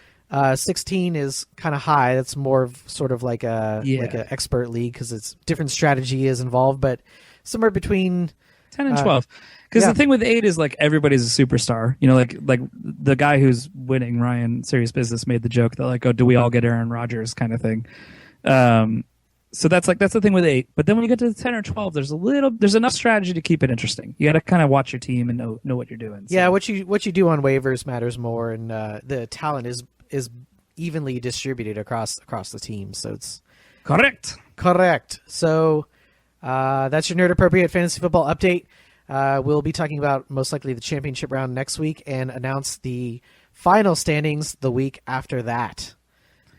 [SPEAKER 4] 16 is kind of high. That's more of sort of like a expert league because it's different strategy is involved, but somewhere between
[SPEAKER 2] 10 and 12. Because the thing with 8 is like everybody's a superstar. Like the guy who's winning, Ryan, Serious Business, made the joke that like, oh, do we all get Aaron Rodgers kind of thing. So that's the thing with 8. But then when you get to the 10 or 12, there's enough strategy to keep it interesting. You got to kind of watch your team and know what you're doing. So.
[SPEAKER 4] Yeah, what you do on waivers matters more, and the talent is evenly distributed across the team. So it's
[SPEAKER 2] correct.
[SPEAKER 4] So that's your Nerd Appropriate Fantasy Football update. We'll be talking about most likely the championship round next week and announce the final standings the week after that.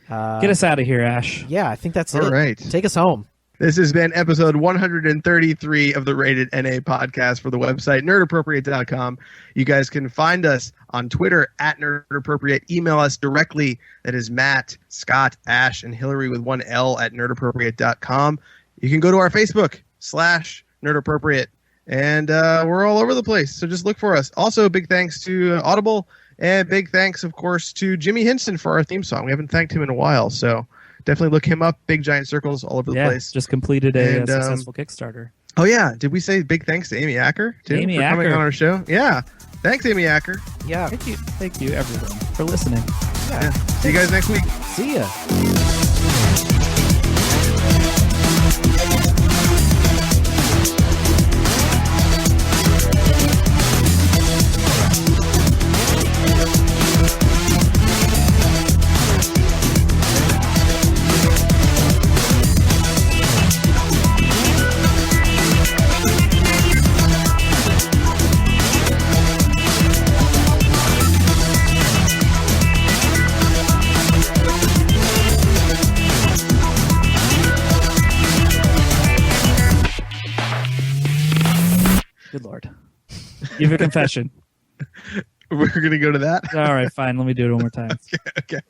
[SPEAKER 2] Get us out of here, Ash.
[SPEAKER 4] Yeah, I think that's it.
[SPEAKER 3] All right.
[SPEAKER 4] Take us home.
[SPEAKER 3] This has been episode 133 of the Rated NA podcast for the website nerdappropriate.com. You guys can find us on Twitter at nerdappropriate. Email us directly. That is Matt, Scott, Ash, and Hillary with one L at nerdappropriate.com. You can go to our Facebook /nerdappropriate. And we're all over the place, so just look for us. Also, big thanks to Audible And big thanks, of course, to Jimmy Hinson for our theme song. We haven't thanked him in a while, so definitely look him up. Big giant circles all over the place.
[SPEAKER 2] Just completed a successful Kickstarter.
[SPEAKER 3] Oh yeah, did we say big thanks to Amy Acker too for coming on our show? Yeah, thanks Amy Acker.
[SPEAKER 4] Yeah,
[SPEAKER 2] thank you everyone for listening.
[SPEAKER 3] Yeah. See you guys next week.
[SPEAKER 4] See ya.
[SPEAKER 2] Good Lord. You have a confession.
[SPEAKER 3] We're going to go to that?
[SPEAKER 2] All right, fine. Let me do it one more time.
[SPEAKER 3] Okay.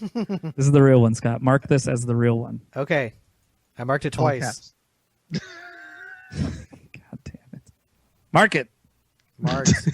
[SPEAKER 2] This is the real one, Scott. Mark this as the real one.
[SPEAKER 4] Okay. I marked it twice.
[SPEAKER 2] God damn it. Mark it.
[SPEAKER 4] Marked.